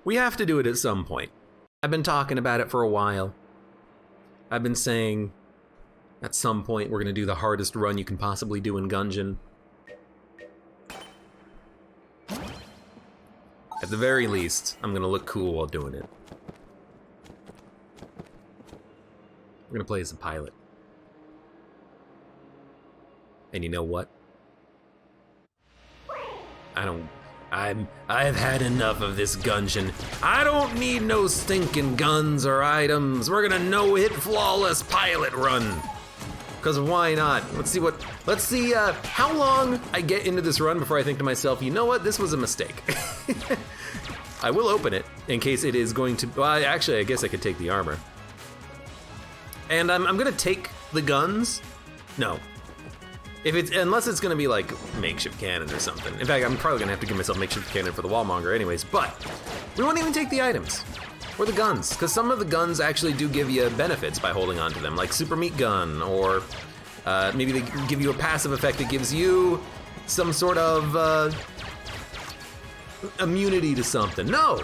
We have to do it at some point. I've been talking about it for a while. I've been saying at some point we're gonna do the hardest run you can possibly do in Gungeon. At the very least, I'm gonna look cool while doing it. We're gonna play as a pilot. And you know what? I've had enough of this Gungeon. I don't need no stinking guns or items. We're gonna no-hit flawless pilot run. Cause why not? Let's see how long I get into this run before I think to myself, you know what, this was a mistake. I will open it in case it is going to, well, actually I guess I could take the armor. And I'm gonna take the guns. No. Unless it's gonna be like makeshift cannon or something. In fact, I'm probably gonna have to give myself makeshift cannon for the wallmonger anyways, but we won't even take the items or the guns, because some of the guns actually do give you benefits by holding on to them, like super meat gun, or maybe they give you a passive effect that gives you some sort of immunity to something. No!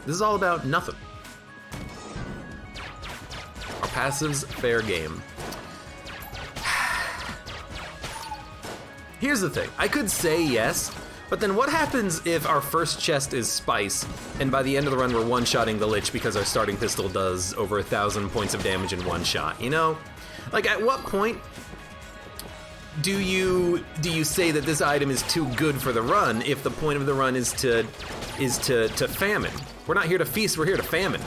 This is all about nothing. Our passive's fair game. Here's the thing, I could say yes, but then what happens if our first chest is spice, and by the end of the run we're one-shotting the Lich because our starting pistol does over 1,000 points of damage in one shot, you know? Like, at what point do you say that this item is too good for the run if the point of the run is to famine? We're not here to feast, we're here to famine.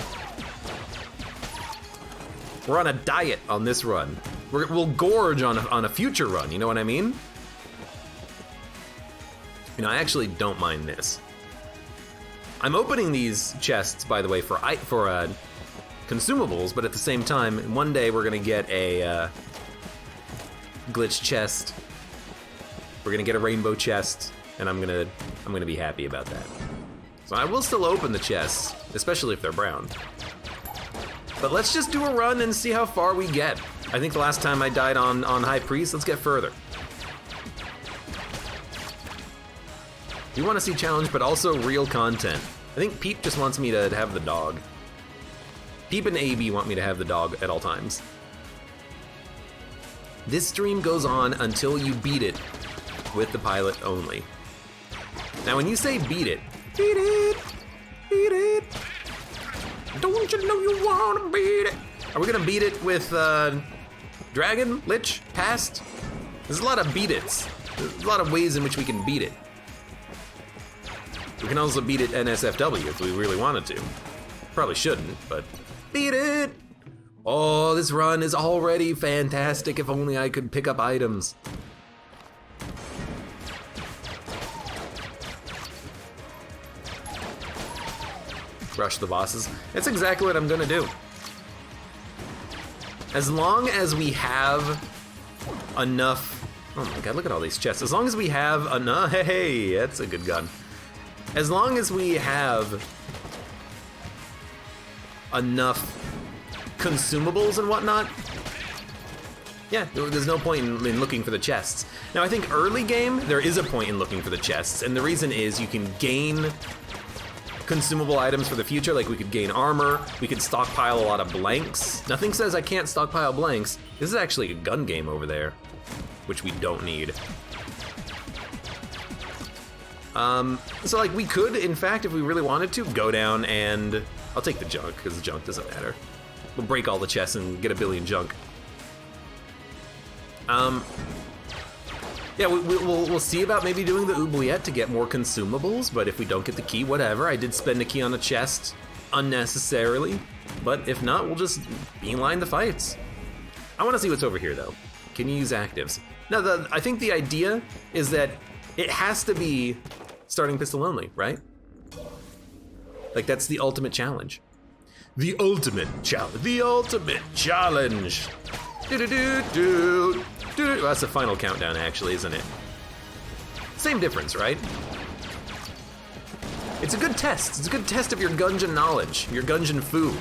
We're on a diet on this run. We'll gorge on a future run, you know what I mean? You know, I actually don't mind this. I'm opening these chests, by the way, for consumables, but at the same time, one day we're gonna get a glitch chest. We're gonna get a rainbow chest, and I'm gonna be happy about that. So I will still open the chests, especially if they're brown. But let's just do a run and see how far we get. I think the last time I died on High Priest, let's get further. You want to see challenge, but also real content. I think Peep just wants me to have the dog. Peep and AB want me to have the dog at all times. This stream goes on until you beat it with the pilot only. Now when you say beat it, beat it, beat it. Don't you know you wanna beat it? Are we gonna beat it with Dragon, Lich, Past? There's a lot of beat its. There's a lot of ways in which we can beat it. We can also beat it NSFW if we really wanted to. Probably shouldn't, but beat it! Oh, this run is already fantastic. If only I could pick up items. Rush the bosses. That's exactly what I'm gonna do. As long as we have enough, oh my god, look at all these chests. As long as we have enough, hey, that's a good gun. As long as we have enough consumables and whatnot, yeah, there's no point in looking for the chests. Now I think early game, there is a point in looking for the chests, and the reason is you can gain consumable items for the future, like we could gain armor, we could stockpile a lot of blanks. Nothing says I can't stockpile blanks. This is actually a gun game over there, which we don't need. So like we could, in fact, if we really wanted to, go down and, I'll take the junk, because the junk doesn't matter. We'll break all the chests and get a billion junk. Yeah, we'll see about maybe doing the oubliette to get more consumables, but if we don't get the key, whatever. I did spend a key on a chest unnecessarily, but if not, we'll just beeline the fights. I want to see what's over here, though. Can you use actives? No, I think the idea is that it has to be starting pistol only, right? Like, that's the ultimate challenge. The ultimate challenge. The ultimate challenge. Do-do-do-do. Well, that's the final countdown, actually, isn't it? Same difference, right? It's a good test. It's a good test of your Gungeon knowledge, your Gungeon foo.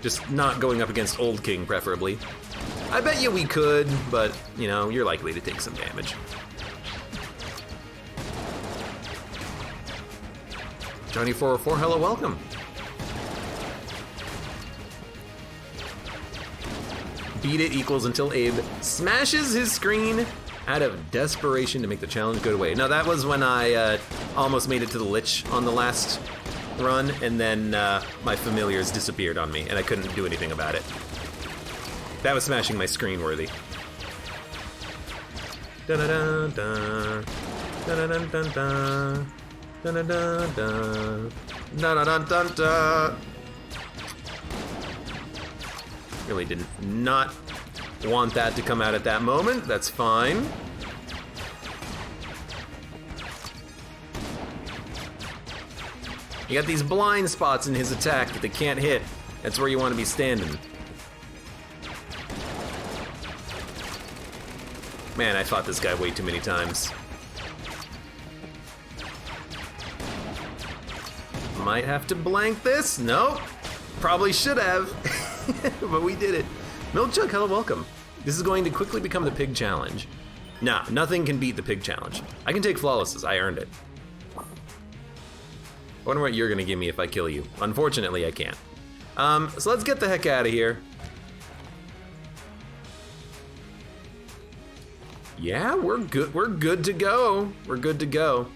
Just not going up against Old King, preferably. I bet you we could, but, you know, you're likely to take some damage. Johnny404, hello, welcome. Beat it equals until Abe smashes his screen out of desperation to make the challenge go away. Now that was when I almost made it to the Lich on the last run, and then my familiars disappeared on me, and I couldn't do anything about it. That was smashing my screen worthy. Da-da-da-da. Da-da-da-da-da. Da-da-da-da. Da-da-da-da-da. Really did not want that to come out at that moment. That's fine. You got these blind spots in his attack that they can't hit. That's where you want to be standing. Man, I fought this guy way too many times. Might have to blank this. Nope. Probably should have. But we did it. Milk Jug, hello, welcome. This is going to quickly become the pig challenge. Nah, nothing can beat the pig challenge. I can take flawlesses, I earned it. I wonder what you're gonna give me if I kill you. Unfortunately, I can't. So let's get the heck out of here. Yeah, we're good to go. We're good to go.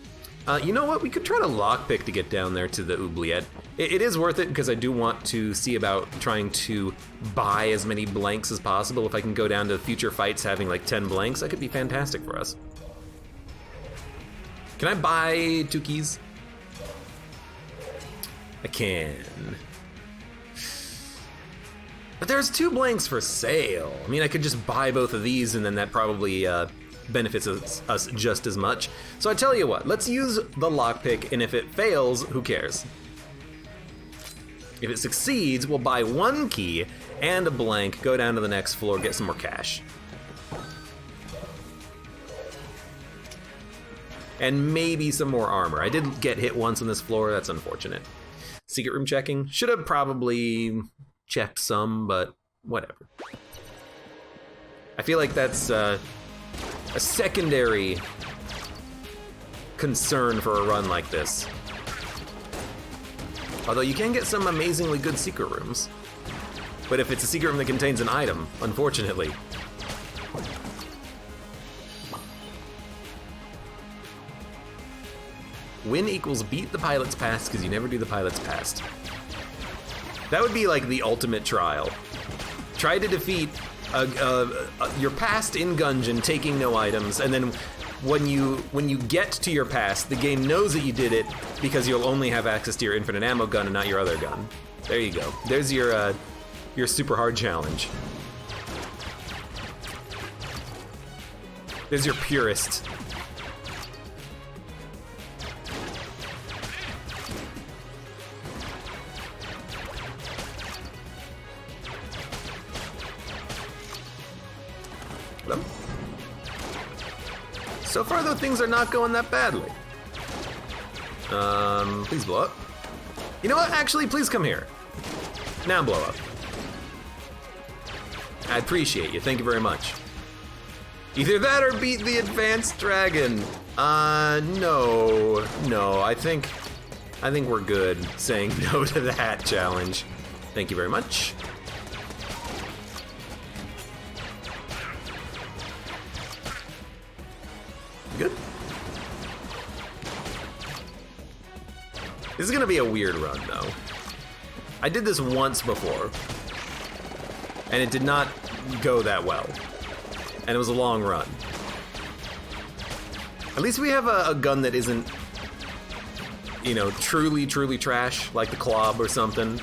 You know what? We could try to lockpick to get down there to the oubliette. It is worth it because I do want to see about trying to buy as many blanks as possible. If I can go down to future fights having like 10 blanks, that could be fantastic for us. Can I buy 2 keys? I can. But there's 2 blanks for sale. I mean, I could just buy both of these and then that probably benefits us just as much. So I tell you what, let's use the lockpick, and if it fails, who cares? If it succeeds, we'll buy 1 key and a blank, go down to the next floor, get some more cash. And maybe some more armor. I did get hit once on this floor, that's unfortunate. Secret room checking. Should have probably checked some, but whatever. I feel like that's a secondary concern for a run like this. Although you can get some amazingly good secret rooms. But if it's a secret room that contains an item, unfortunately. Win equals beat the pilot's past because you never do the pilot's past. That would be like the ultimate trial. Try to defeat your past in Gungeon, taking no items, and then when you get to your past, the game knows that you did it because you'll only have access to your infinite ammo gun and not your other gun. There you go. There's your super hard challenge. There's your purist. So far, though, things are not going that badly. Please blow up. You know what? Actually, please come here. Now blow up. I appreciate you. Thank you very much. Either that or beat the advanced dragon. No. I think we're good saying no to that challenge. Thank you very much. Good. This is gonna be a weird run, though. I did this once before, and it did not go that well. And it was a long run. At least we have a gun that isn't, you know, truly trash, like the Clob or something.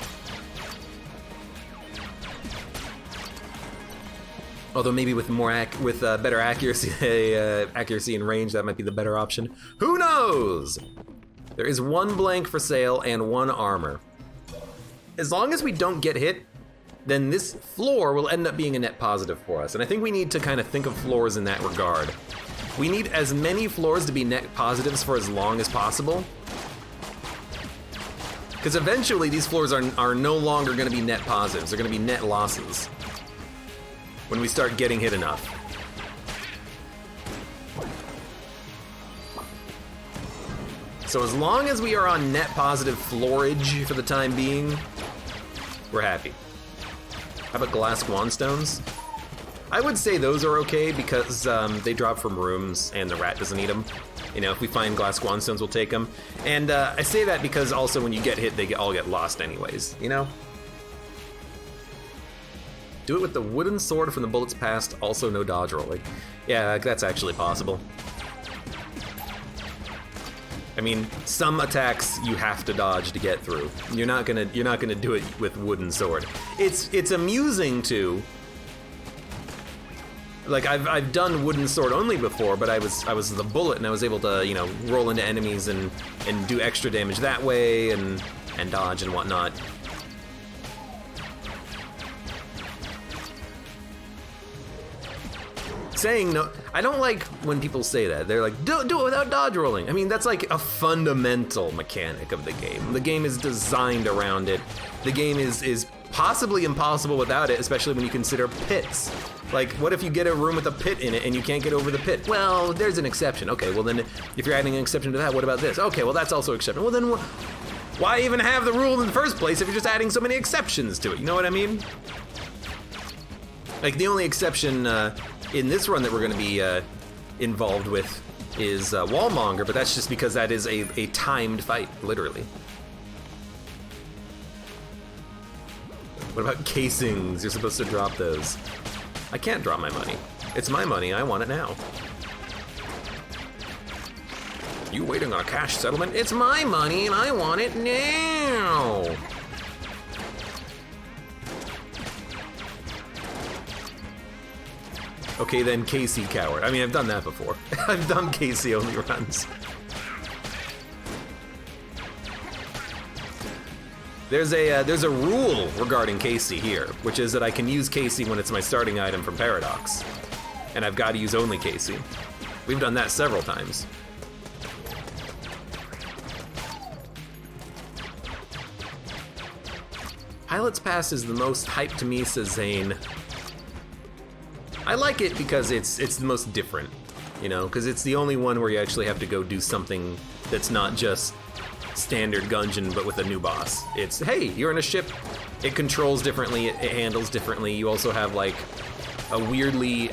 Although maybe with better accuracy and range, that might be the better option. Who knows? There is 1 blank for sale and 1 armor. As long as we don't get hit, then this floor will end up being a net positive for us. And I think we need to kind of think of floors in that regard. We need as many floors to be net positives for as long as possible. Because eventually these floors are no longer going to be net positives. They're going to be net losses when we start getting hit enough. So as long as we are on net positive floorage for the time being, we're happy. How about glass wandstones? I would say those are okay because they drop from rooms and the rat doesn't eat them. You know, if we find glass wandstones, we'll take them. And I say that because also when you get hit, they all get lost anyways, you know? Do it with the wooden sword from the bullets past, also no dodge rolling. Yeah, that's actually possible. I mean, some attacks you have to dodge to get through. You're not gonna do it with wooden sword. It's amusing to. Like I've done wooden sword only before, but I was the bullet and I was able to, you know, roll into enemies and do extra damage that way and dodge and whatnot. Saying no, I don't like when people say that. They're like, do it without dodge rolling. I mean, that's like a fundamental mechanic of the game. The game is designed around it. The game is possibly impossible without it, especially when you consider pits. Like, what if you get a room with a pit in it and you can't get over the pit? Well, there's an exception. Okay, well then, if you're adding an exception to that, what about this? Okay, well that's also an exception. Well then, why even have the rule in the first place if you're just adding so many exceptions to it? You know what I mean? Like, the only exception in this run that we're going to be involved with is Wallmonger, but that's just because that is a timed fight, literally. What about casings? You're supposed to drop those. I can't drop my money. It's my money, I want it now. You waiting on a cash settlement? It's my money and I want it now! Okay then, Casey coward. I mean, I've done that before. I've done Casey only runs. There's a rule regarding Casey here, which is that I can use Casey when it's my starting item from Paradox. And I've got to use only Casey. We've done that several times. Pilot's Pass is the most hype to me, says Zane. I like it because it's the most different, you know, because it's the only one where you actually have to go do something that's not just standard Gungeon, but with a new boss. It's, hey, you're in a ship, it controls differently, it handles differently. You also have like a weirdly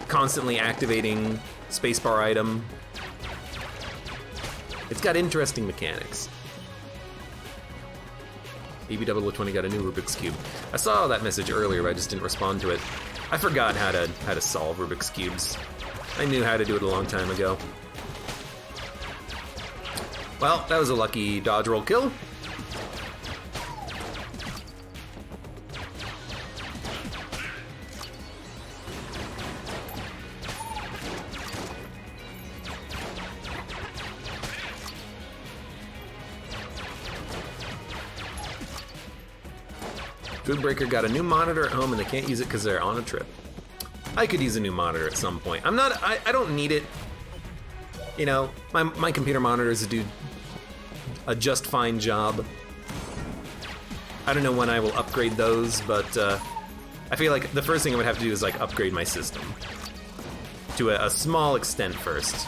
constantly activating spacebar item. It's got interesting mechanics. EB0020 got a new Rubik's Cube. I saw that message earlier, but I just didn't respond to it. I forgot how to solve Rubik's Cubes. I knew how to do it a long time ago. Well, that was a lucky dodge roll kill. Foodbreaker got a new monitor at home and they can't use it because they're on a trip. I could use a new monitor at some point. I don't need it. You know, my computer monitors do a just fine job. I don't know when I will upgrade those, but I feel like the first thing I would have to do is like upgrade my system to a small extent first.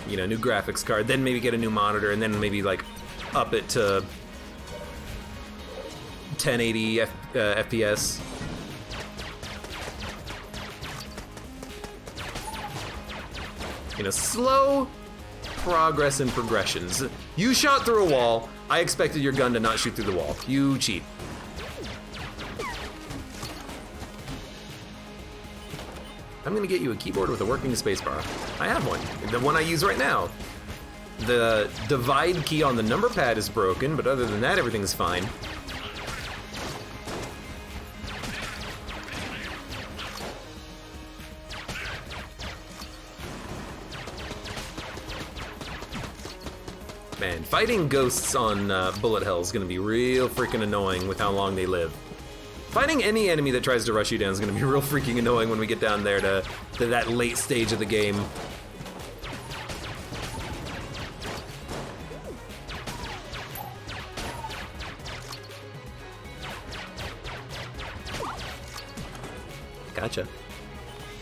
You know, new graphics card, then maybe get a new monitor, and then maybe like up it to 1080 FPS. You know, slow progress and progressions. You shot through a wall. I expected your gun to not shoot through the wall. You cheat. I'm gonna get you a keyboard with a working spacebar. I have one. The one I use right now. The divide key on the number pad is broken, but other than that, everything's fine. Man, fighting ghosts on bullet hell is gonna be real freaking annoying with how long they live. Fighting any enemy that tries to rush you down is gonna be real freaking annoying when we get down there to that late stage of the game. Gotcha.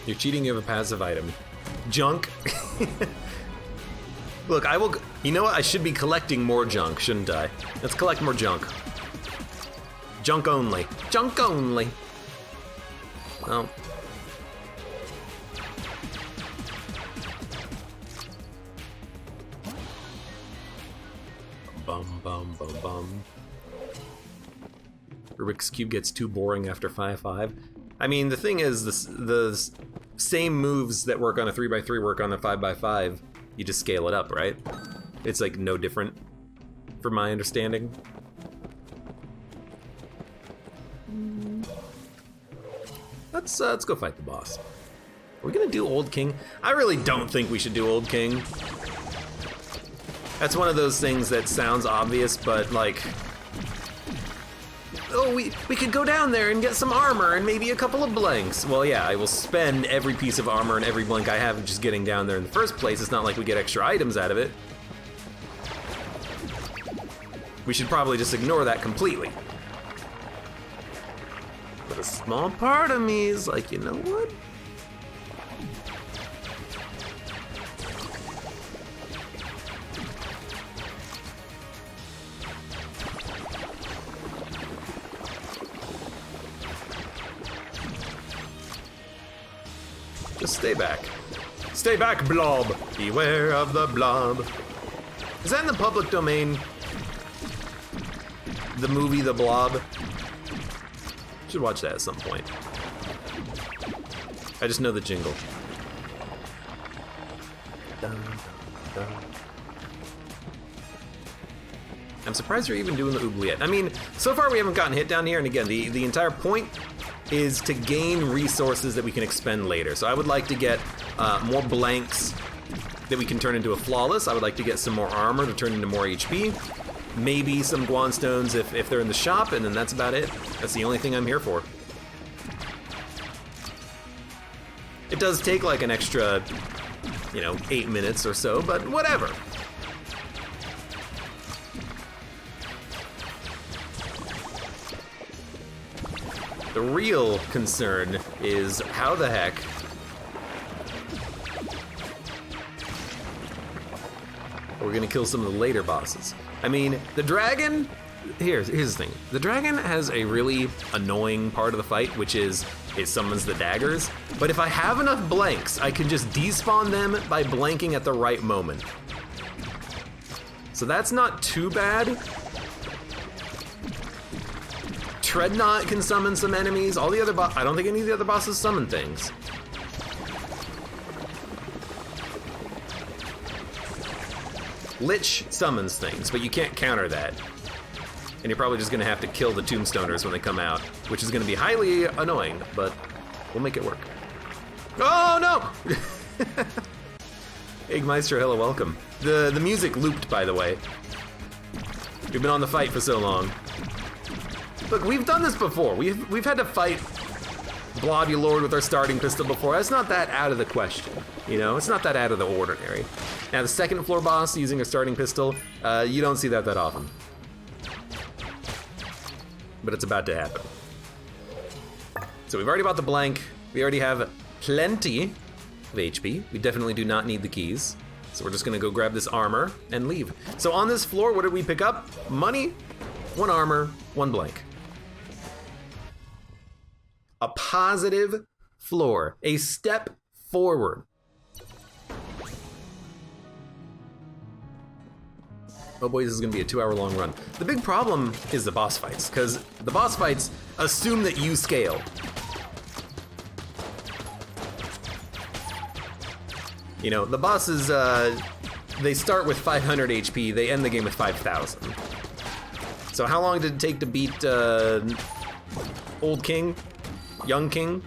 You're cheating, you have a passive item. Junk. Look, I will. You know what? I should be collecting more junk, shouldn't I? Let's collect more junk. Junk only. Junk only. Oh. Bum bum bum bum. Rubik's Cube gets too boring after 5-5. I mean, the thing is, the same moves that work on a 3x3 work on a 5x5. You just scale it up, right? It's like no different, from my understanding. Let's go fight the boss. Are we gonna do Old King? I really don't think we should do Old King. That's one of those things that sounds obvious, but like, oh, we could go down there and get some armor and maybe a couple of blanks. Well, yeah, I will spend every piece of armor and every blank I have just getting down there in the first place. It's not like we get extra items out of it. We should probably just ignore that completely. But a small part of me is like, you know what? Just stay back. Stay back, blob! Beware of the blob. Is that in the public domain? The movie The Blob? Should watch that at some point. I just know the jingle. Dun, dun, dun. I'm surprised you're even doing the oubliette. I mean, so far we haven't gotten hit down here, and again, the entire point is to gain resources that we can expend later. So I would like to get more blanks that we can turn into a flawless. I would like to get some more armor to turn into more HP. Maybe some Guan stones if they're in the shop, and then that's about it. That's the only thing I'm here for. It does take like an extra, 8 minutes or so, but whatever. The real concern is how the heck we're gonna kill some of the later bosses. I mean, the dragon, here's the thing. The dragon has a really annoying part of the fight, which is it summons the daggers. But if I have enough blanks, I can just despawn them by blanking at the right moment. So that's not too bad. Treadnought can summon some enemies. All the other I don't think any of the other bosses summon things. Lich summons things, but you can't counter that. And you're probably just gonna have to kill the tombstoners when they come out, which is gonna be highly annoying, but we'll make it work. Oh no! Eggmeister, hello, welcome. The music looped, by the way. We've been on the fight for so long. Look, we've done this before. We've had to fight Blobulord with our starting pistol before. That's not that out of the question, It's not that out of the ordinary. Now, the second floor boss using a starting pistol, you don't see that often. But it's about to happen. So we've already bought the blank. We already have plenty of HP. We definitely do not need the keys. So we're just gonna go grab this armor and leave. So on this floor, what did we pick up? Money, 1 armor, 1 blank. A positive floor, a step forward. Oh boy, this is gonna be a 2-hour long run. The big problem is the boss fights, because the boss fights assume that you scale. The bosses, they start with 500 HP, they end the game with 5,000. So how long did it take to beat Old King? Young King?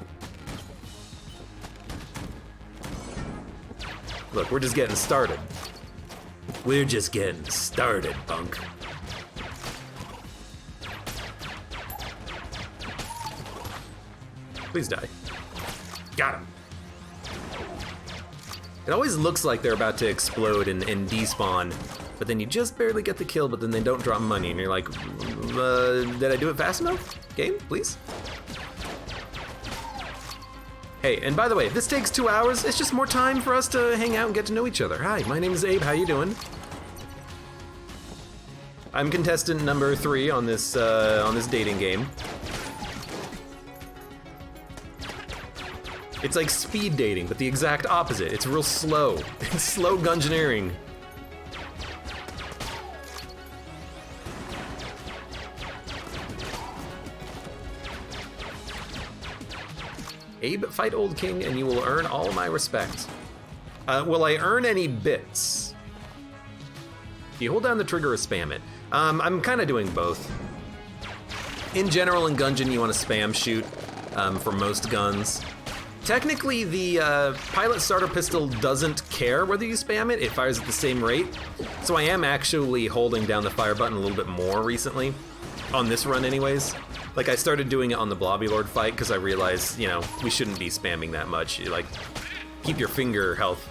Look, we're just getting started. We're just getting started, punk. Please die. Got him. It always looks like they're about to explode and despawn, but then you just barely get the kill, but then they don't drop money, and you're like, did I do it fast enough? Game, please? Hey, and by the way, if this takes 2 hours, it's just more time for us to hang out and get to know each other. Hi, my name is Abe. How you doing? I'm contestant number 3 on this dating game. It's like speed dating, but the exact opposite. It's real slow. It's slow gungeoneering. Abe, fight Old King and you will earn all my respect. Will I earn any bits? If you hold down the trigger or spam it. I'm kind of doing both. In general, in Gungeon, you want to spam shoot for most guns. Technically, the pilot starter pistol doesn't care whether you spam it. It fires at the same rate. So I am actually holding down the fire button a little bit more recently. On this run anyways. Like, I started doing it on the Blobby Lord fight because I realized, you know, we shouldn't be spamming that much. Like, keep your finger health.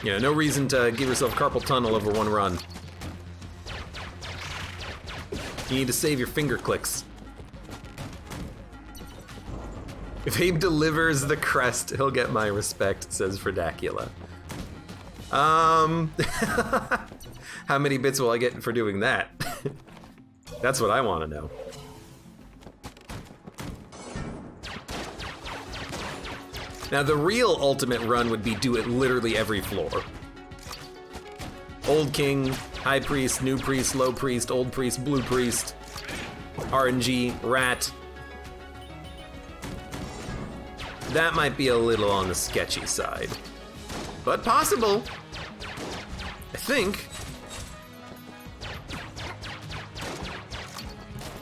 You know, no reason to give yourself carpal tunnel over one run. You need to save your finger clicks. If Abe delivers the crest, he'll get my respect, says Fredacula. How many bits will I get for doing that? That's what I want to know. Now the real ultimate run would be do it literally every floor. Old King, High Priest, New Priest, Low Priest, Old Priest, Blue Priest, RNG, Rat. That might be a little on the sketchy side. But possible. I think.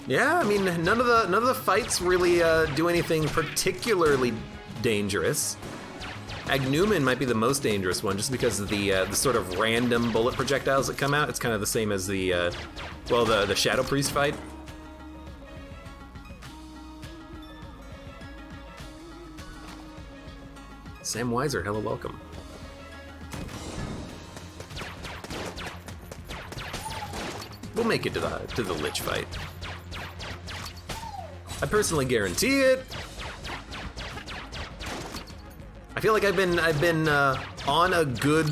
Yeah, I mean, none of the fights really do anything particularly dangerous. Agnumen might be the most dangerous one, just because of the sort of random bullet projectiles that come out. It's kind of the same as the Shadow Priest fight. Sam Weiser, hello, welcome. We'll make it to the Lich fight. I personally guarantee it. I feel like I've been on a good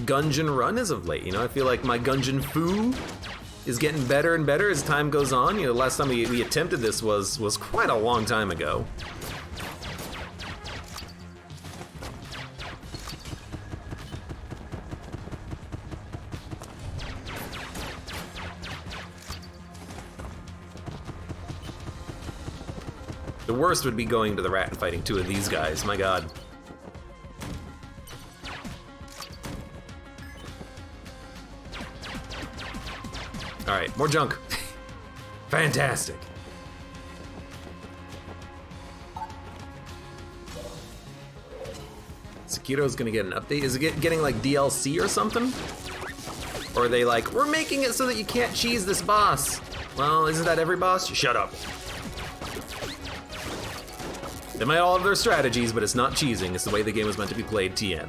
Gungeon run as of late. You know, I feel like my Gungeon foo is getting better and better as time goes on. You know, the last time we attempted this was quite a long time ago. The worst would be going to the rat and fighting 2 of these guys, my god. Alright, more junk. Fantastic. Sekiro's gonna get an update. Is it getting like DLC or something? Or are they like, we're making it so that you can't cheese this boss? Well, isn't that every boss? Shut up. They might all have their strategies, but it's not cheesing. It's the way the game was meant to be played, TM.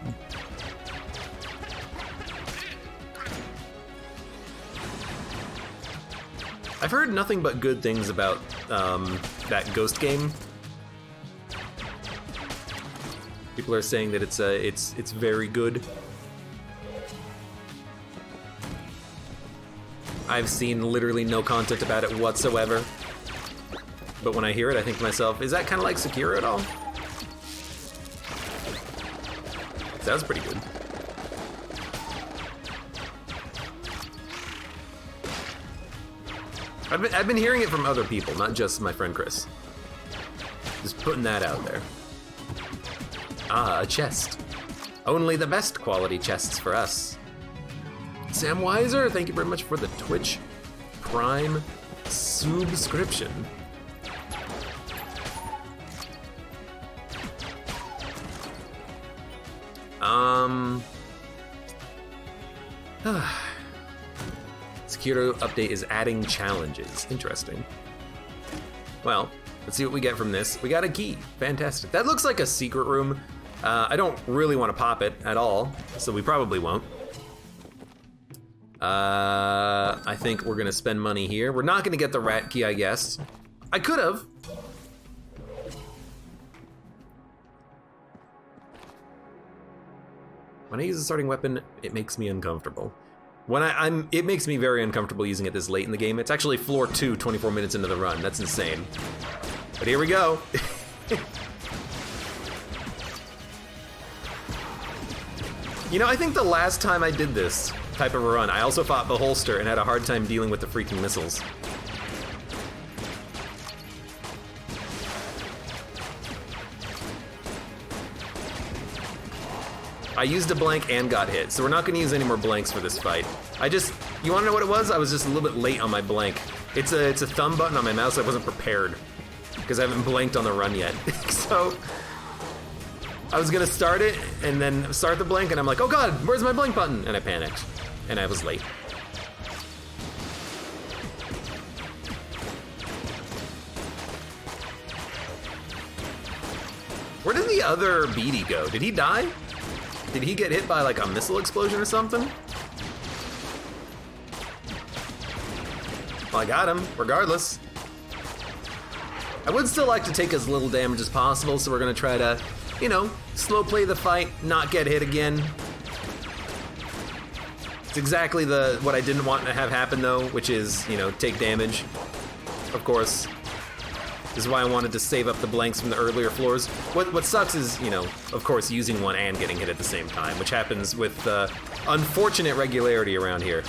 I've heard nothing but good things about that Ghost game. People are saying that it's very good. I've seen literally no content about it whatsoever. But when I hear it, I think to myself, is that kind of like Sekiro at all? Sounds pretty good. I've been hearing it from other people, not just my friend Chris. Just putting that out there. Ah, a chest. Only the best quality chests for us. Sam Weiser, thank you very much for the Twitch Prime subscription. Sekiro update is adding challenges. Interesting. Well, let's see what we get from this. We got a key. Fantastic. That looks like a secret room. I don't really want to pop it at all, so we probably won't. I think we're gonna spend money here. We're not gonna get the rat key, I guess. I could have. When I use a starting weapon, it makes me uncomfortable. When it makes me very uncomfortable using it this late in the game. It's actually floor 2, 24 minutes into the run. That's insane. But here we go. You know, I think the last time I did this type of a run, I also fought the holster and had a hard time dealing with the freaking missiles. I used a blank and got hit, so we're not gonna use any more blanks for this fight. You wanna know what it was? I was just a little bit late on my blank. It's a thumb button on my mouse. I wasn't prepared because I haven't blanked on the run yet. So I was gonna start it and then start the blank and I'm like, oh God, where's my blank button? And I panicked and I was late. Where did the other Beatty go? Did he die? Did he get hit by like a missile explosion or something? Well, I got him, regardless. I would still like to take as little damage as possible, so we're gonna try to, you know, slow play the fight, not get hit again. It's exactly what I didn't want to have happen though, which is, you know, take damage, of course. This is why I wanted to save up the blanks from the earlier floors. What sucks is, you know, of course, using one and getting hit at the same time, which happens with unfortunate regularity around here.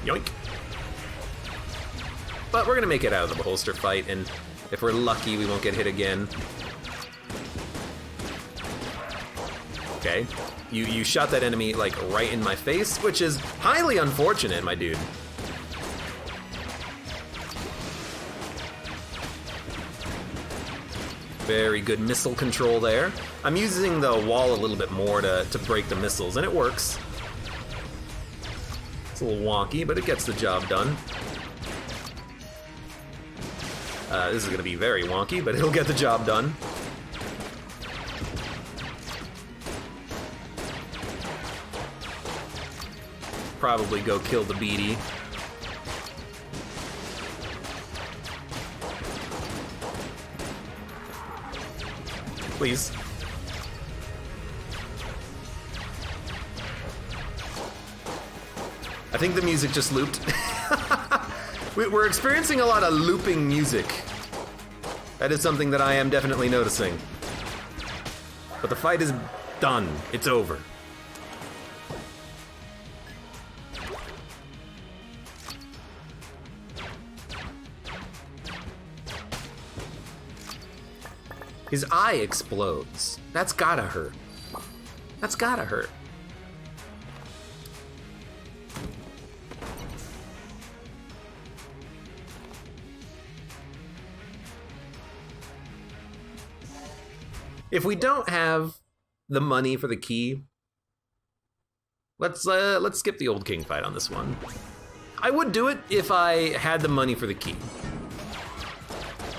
Yoink. But we're gonna make it out of the holster fight, and if we're lucky, we won't get hit again. Okay. You shot that enemy, like, right in my face, which is highly unfortunate, my dude. Very good missile control there. I'm using the wall a little bit more to break the missiles, and it works. It's a little wonky, but it gets the job done. This is gonna be very wonky, but it'll get the job done. Probably go kill the Beatty. Please. I think the music just looped. We're experiencing a lot of looping music. That is something that I am definitely noticing. But the fight is done. It's over. His eye explodes. That's gotta hurt. That's gotta hurt. If we don't have the money for the key, let's skip the old king fight on this one. I would do it if I had the money for the key.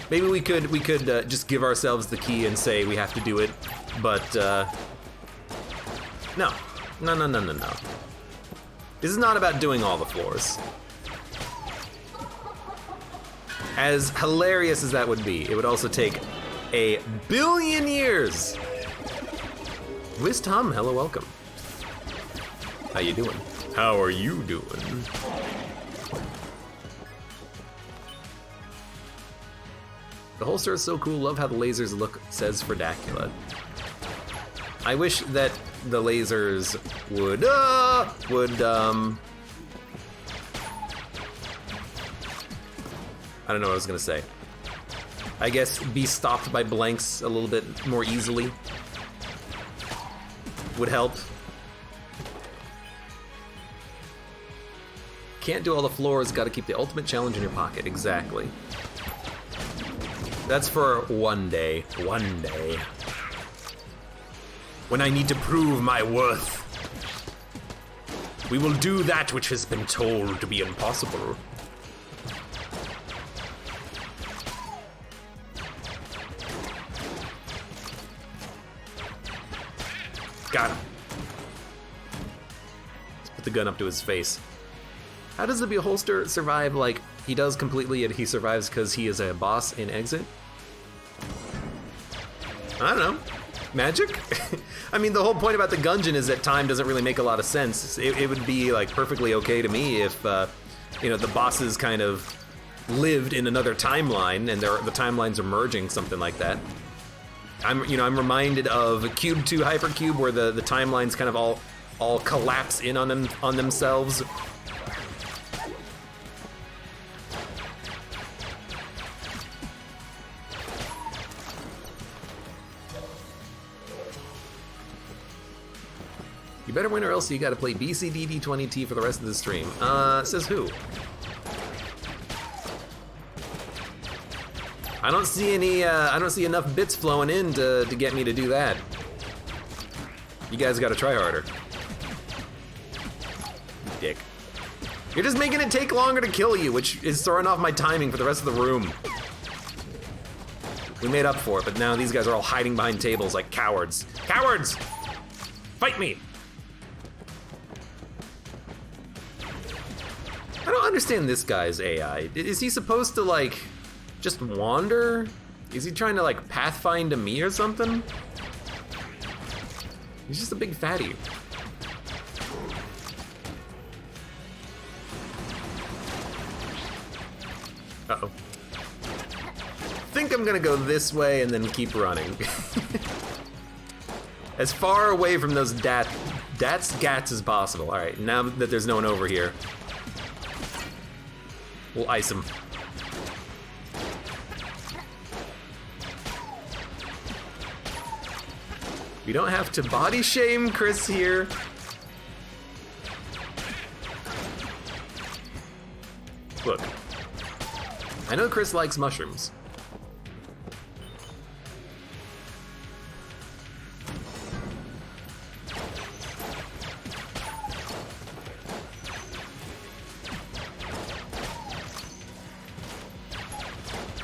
Maybe we could just give ourselves the key and say we have to do it, but no. This is not about doing all the floors. As hilarious as that would be, it would also take a billion years. Wiz Tom, hello, welcome. How you doing? How are you doing? The holster is so cool, love how the lasers look, says Fredacula. I wish that the lasers would I don't know what I was gonna say. I guess be stopped by blanks a little bit more easily would help. Can't do all the floors, gotta keep the ultimate challenge in your pocket, exactly. That's for one day. One day. When I need to prove my worth. We will do that which has been told to be impossible. Got him. Let's put the gun up to his face. How does the Beholster survive? Like, he does completely, and he survives because he is a boss in Exit? I don't know. Magic? I mean, the whole point about the Gungeon is that time doesn't really make a lot of sense. It would be, like, perfectly okay to me if, you know, the bosses kind of lived in another timeline and the timelines are merging, something like that. I'm reminded of Cube 2 Hypercube, where the timelines kind of all collapse in on themselves. You better win or else you gotta play BCDD20T for the rest of the stream. Says who? I don't see any, I don't see enough bits flowing in to get me to do that. You guys gotta try harder. Dick. You're just making it take longer to kill you, which is throwing off my timing for the rest of the room. We made up for it, but now these guys are all hiding behind tables like cowards. Cowards! Fight me! I don't understand this guy's AI. Is he supposed to, like, just wander? Is he trying to, like, pathfind to me or something? He's just a big fatty. Uh-oh. I think I'm gonna go this way and then keep running. As far away from those gats as possible. All right, now that there's no one over here, we'll ice him. We don't have to body shame Chris here. Look, I know Chris likes mushrooms.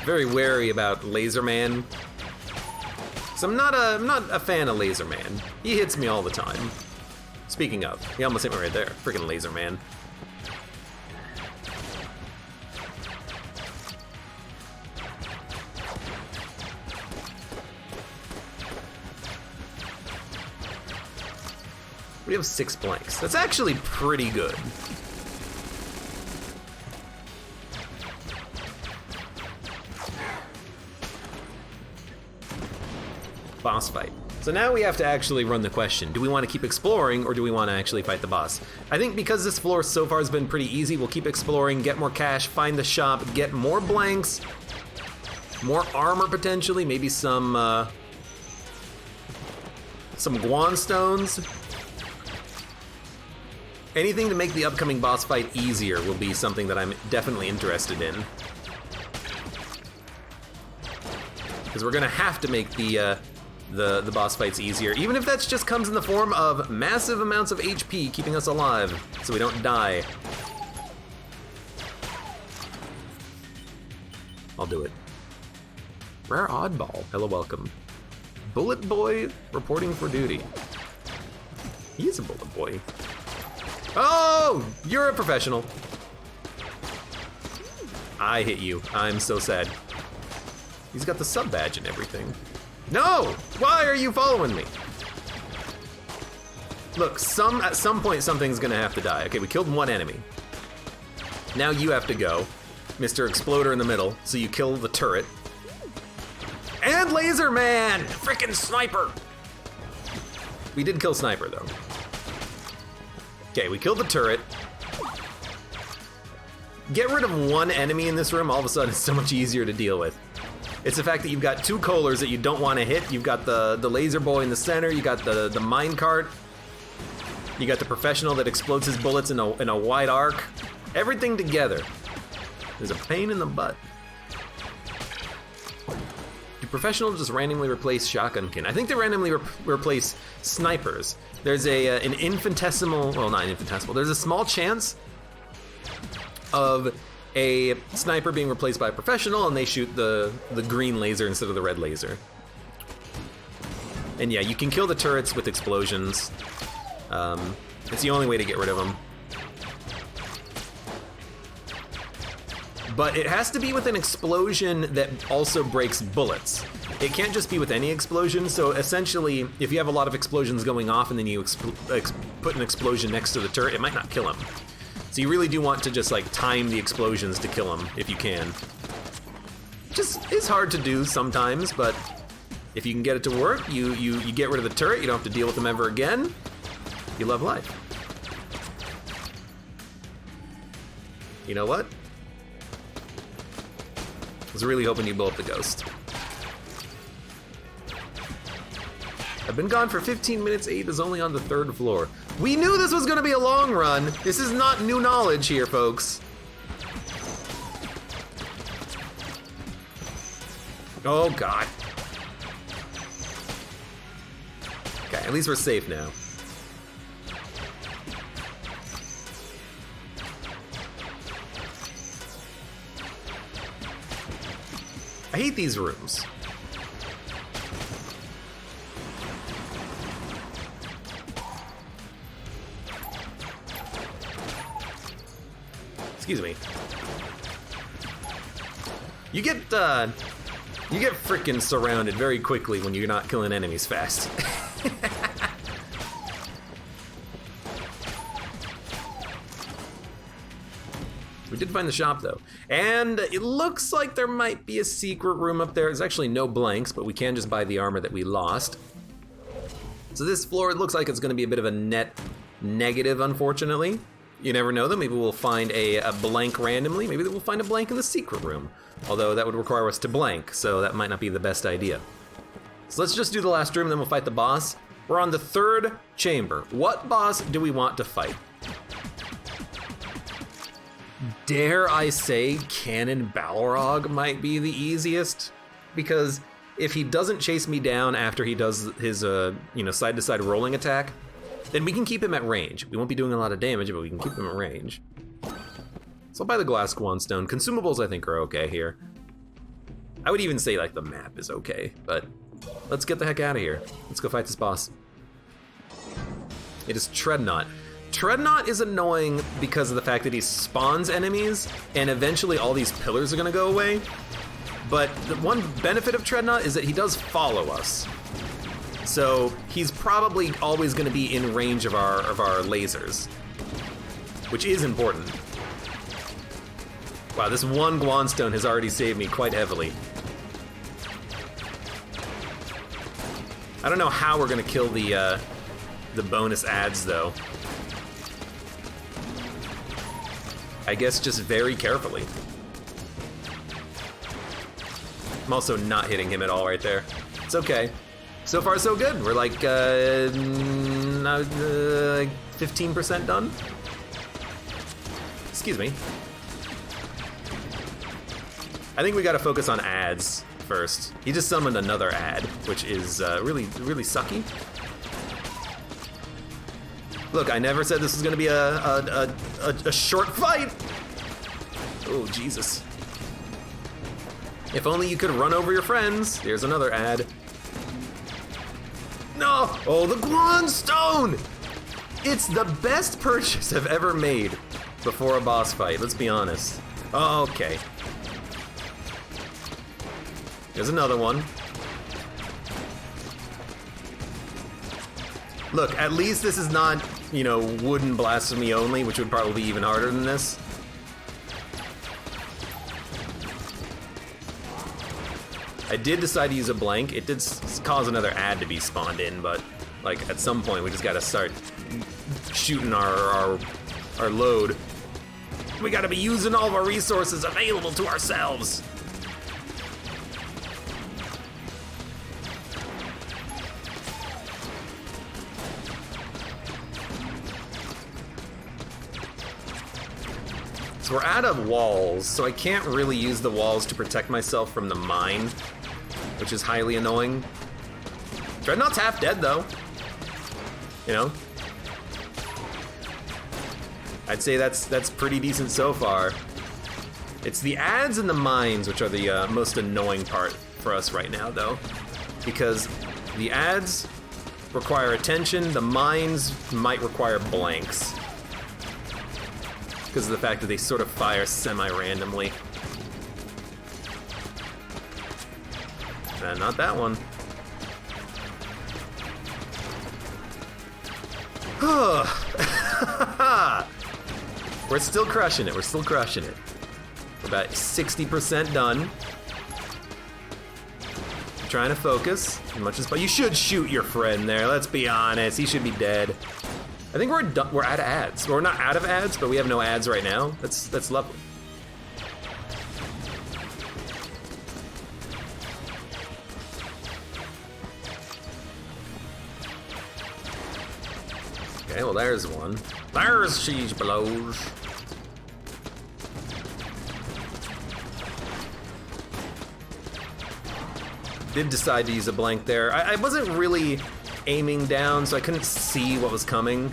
Very wary about Laser Man. So I'm not a fan of Laser Man. He hits me all the time. Speaking of, he almost hit me right there. Freaking Laser Man. We have 6 blanks. That's actually pretty good. Boss fight. So now we have to actually run the question. Do we want to keep exploring or do we want to actually fight the boss? I think because this floor so far has been pretty easy, we'll keep exploring, get more cash, find the shop, get more blanks, more armor potentially, maybe some Guan stones. Anything to make the upcoming boss fight easier will be something that I'm definitely interested in. Because we're gonna have to make the boss fights easier, even if that just comes in the form of massive amounts of HP keeping us alive so we don't die. I'll do it. Rare oddball. Hello, welcome. Bullet Boy reporting for duty. He is a Bullet Boy. Oh, you're a professional. I hit you. I'm so sad. He's got the sub badge and everything. No! Why are you following me? Look, at some point something's gonna have to die. Okay, we killed one enemy. Now you have to go. Mr. Exploder in the middle, so you kill the turret. And Laser Man! Frickin' Sniper! We did kill Sniper, though. Okay, we killed the turret. Get rid of one enemy in this room, all of a sudden it's so much easier to deal with. It's the fact that you've got 2 Kohlers that you don't want to hit. You've got the Laser Boy in the center, you got the minecart, you got the professional that explodes his bullets in a wide arc. Everything together is a pain in the butt. Do professionals just randomly replace shotgunkin? I think they randomly replace snipers. There's an infinitesimal, well, not infinitesimal, there's a small chance of a sniper being replaced by a professional and they shoot the green laser instead of the red laser. And yeah, you can kill the turrets with explosions. It's the only way to get rid of them. But it has to be with an explosion that also breaks bullets. It can't just be with any explosion, so essentially, if you have a lot of explosions going off and then you put an explosion next to the turret, it might not kill him. So you really do want to just like time the explosions to kill him, if you can. Just is hard to do sometimes, but if you can get it to work, you get rid of the turret, you don't have to deal with them ever again. You love life. You know what? I was really hoping you blow up the ghost. I've been gone for 15 minutes, Abe is only on the 3rd floor. We knew this was gonna be a long run. This is not new knowledge here, folks. Oh, God. Okay, at least we're safe now. I hate these rooms. Excuse me. You get frickin' surrounded very quickly when you're not killing enemies fast. We did find the shop though. And it looks like there might be a secret room up there. There's actually no blanks, but we can just buy the armor that we lost. So this floor, it looks like it's gonna be a bit of a net negative, unfortunately. You never know though, maybe we'll find a blank randomly. Maybe we'll find a blank in the secret room. Although that would require us to blank, so that might not be the best idea. So let's just do the last room, then we'll fight the boss. We're on the 3rd chamber. What boss do we want to fight? Dare I say Cannon Balrog might be the easiest? Because if he doesn't chase me down after he does his side-to-side rolling attack, then we can keep him at range. We won't be doing a lot of damage, but we can keep him at range. So I'll buy the glass Swanstone. Consumables I think are okay here. I would even say like the map is okay, but let's get the heck out of here. Let's go fight this boss. It is Treadnought. Treadnought is annoying because of the fact that he spawns enemies, and eventually all these pillars are gonna go away. But the one benefit of Treadnought is that he does follow us. So he's probably always gonna be in range of our lasers, which is important. Wow, this one Gwanstone has already saved me quite heavily. I don't know how we're gonna kill the bonus ads though. I guess just very carefully. I'm also not hitting him at all right there. It's okay. So far so good. We're like 15% done. Excuse me. I think we gotta focus on ads first. He just summoned another ad, which is really sucky. Look, I never said this was gonna be a short fight. Oh, Jesus. If only you could run over your friends. Here's another ad. No! Oh, the Gwanstone! It's the best purchase I've ever made before a boss fight, let's be honest. Okay. Here's another one. Look, at least this is not, wooden blasphemy only, which would probably be even harder than this. I did decide to use a blank. It did cause another ad to be spawned in, but like at some point we just gotta start shooting our load. We gotta be using all of our resources available to ourselves. So we're out of walls, so I can't really use the walls to protect myself from the mine, which is highly annoying. Dreadnought's half dead though. I'd say that's pretty decent so far. It's the ads and the mines which are the most annoying part for us right now though, because The ads require attention. The mines might require blanks. Because of the fact that they sort of fire semi-randomly. Not that one. We're still crushing it. We're still crushing it. We're about 60% done. I'm trying to focus as much as possible. You should shoot your friend there. Let's be honest. He should be dead. I think we're out of ads. We're not out of ads, but we have no ads right now. That's lovely. Okay, well there's one. There's siege blows. Did decide to use a blank there. I wasn't really aiming down, so I couldn't see what was coming.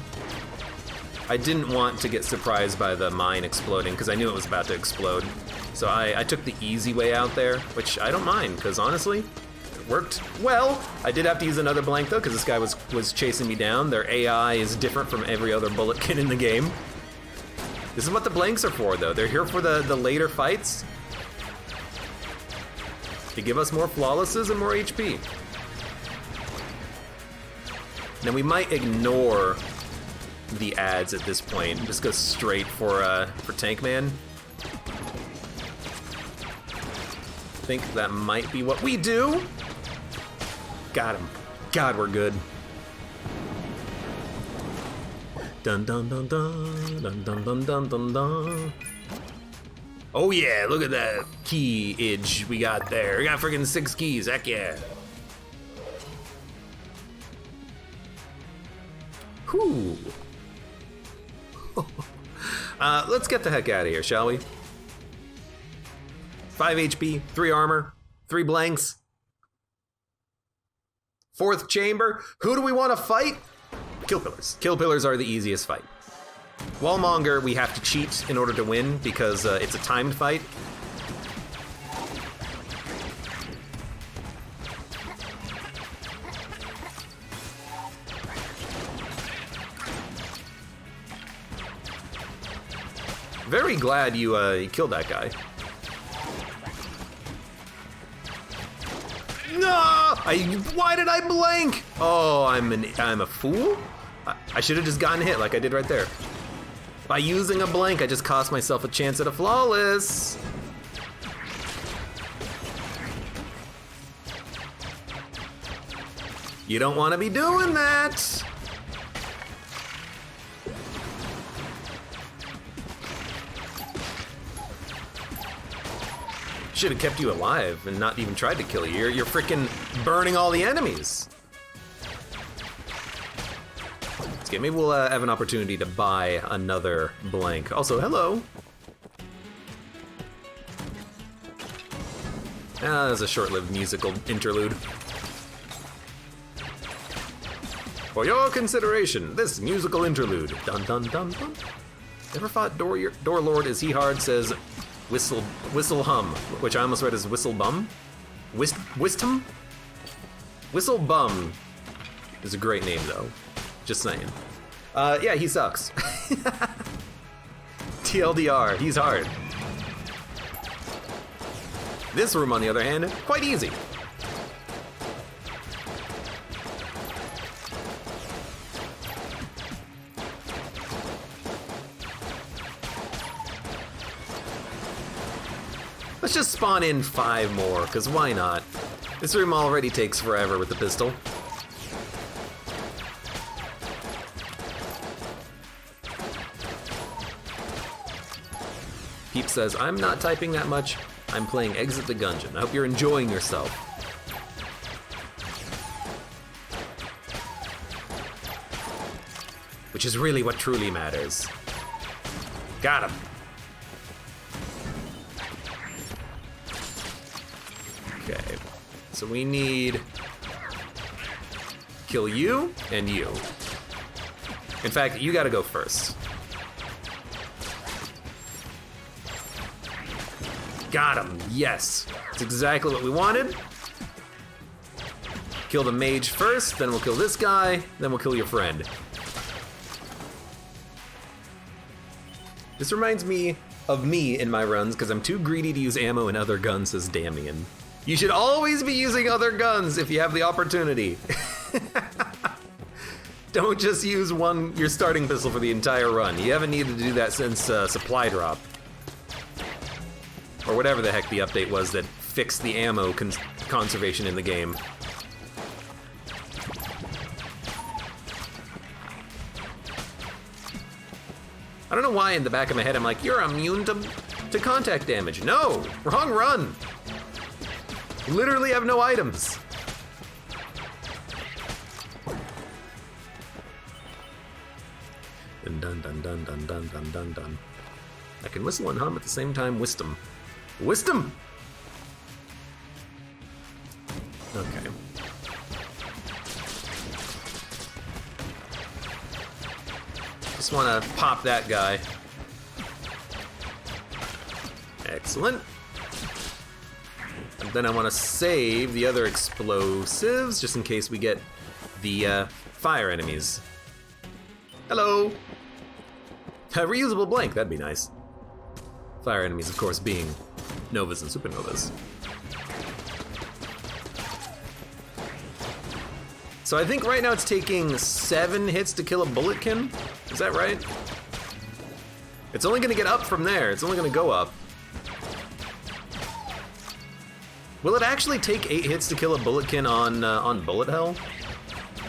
I didn't want to get surprised by the mine exploding, because I knew it was about to explode. So I took the easy way out there, which I don't mind, because honestly, it worked well. I did have to use another blank, though, because this guy was chasing me down. Their AI is different from every other bulletkin in the game. This is what the blanks are for, though. They're here for the later fights. To give us more flawlesses and more HP. Now we might ignore the ads at this point and just go straight for Tank Man. I think that might be what we do. Got him. God, we're good. Dun dun dun dun dun dun dun dun dun dun. Oh yeah, look at that key-age we got there. We got freaking 6 keys, heck yeah. Whew. Let's get the heck out of here, shall we? 5 HP, 3 armor, 3 blanks. 4th chamber. Who do we want to fight? Kill pillars. Kill pillars are the easiest fight. Wallmonger, we have to cheat in order to win because it's a timed fight. Very glad you killed that guy. No! Why did I blank? Oh, I'm a fool? I should have just gotten hit like I did right there. By using a blank, I just cost myself a chance at a flawless. You don't want to be doing that. Should have kept you alive and not even tried to kill you. You're freaking burning all the enemies. Okay, maybe we'll have an opportunity to buy another blank. Also, hello. That's a short-lived musical interlude. For your consideration, this musical interlude. Dun dun dun dun. Never fought Door Lord is he hard says whistle hum, which I almost read as whistle bum. Wistum? Whistle bum is a great name though. Just saying. Yeah, he sucks. TLDR, he's hard. This room, on the other hand, quite easy. Let's just spawn in 5 more, because why not? This room already takes forever with the pistol. Peep says, I'm not typing that much. I'm playing Exit the Gungeon. I hope you're enjoying yourself. Which is really what truly matters. Got him. Okay, so we need kill you and you. In fact, you gotta go first. Got him, yes. That's exactly what we wanted. Kill the mage first, then we'll kill this guy, then we'll kill your friend. This reminds me of me in my runs because I'm too greedy to use ammo and other guns, says Damien. You should always be using other guns if you have the opportunity. Don't just use your starting pistol for the entire run. You haven't needed to do that since supply drop. Or whatever the heck the update was that fixed the ammo conservation in the game. I don't know why in the back of my head I'm like, you're immune to contact damage. No, wrong run. Literally have no items. Dun dun dun dun dun dun dun dun dun. I can whistle and hum at the same time. Wisdom. Wisdom! Okay. Just want to pop that guy. Excellent. And then I want to save the other explosives just in case we get the fire enemies. Hello! A reusable blank, that'd be nice. Fire enemies, of course, being novas and supernovas. So I think right now it's taking 7 hits to kill a bulletkin. Is that right? It's only gonna get up from there. It's only gonna go up. Will it actually take 8 hits to kill a bulletkin on bullet hell?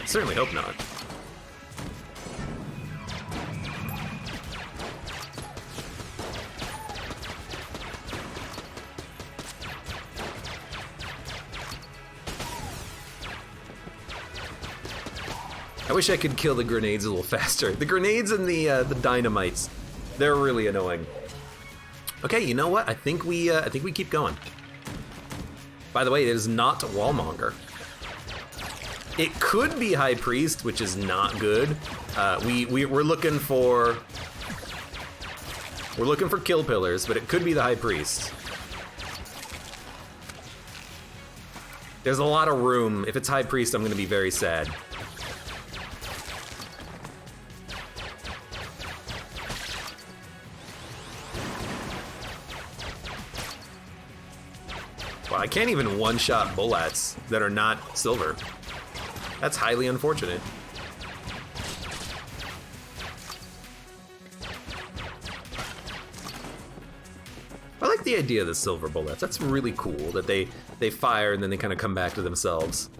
Certainly hope not. I wish I could kill the grenades a little faster. The grenades and the dynamites, they're really annoying. Okay, you know what? I think we keep going. By the way, it is not Wallmonger. It could be High Priest, which is not good. We're looking for kill pillars, but it could be the High Priest. There's a lot of room. If it's High Priest, I'm gonna be very sad. Well, I can't even one-shot bullets that are not silver. That's highly unfortunate. I like the idea of the silver bullets. That's really cool that they fire and then they kind of come back to themselves.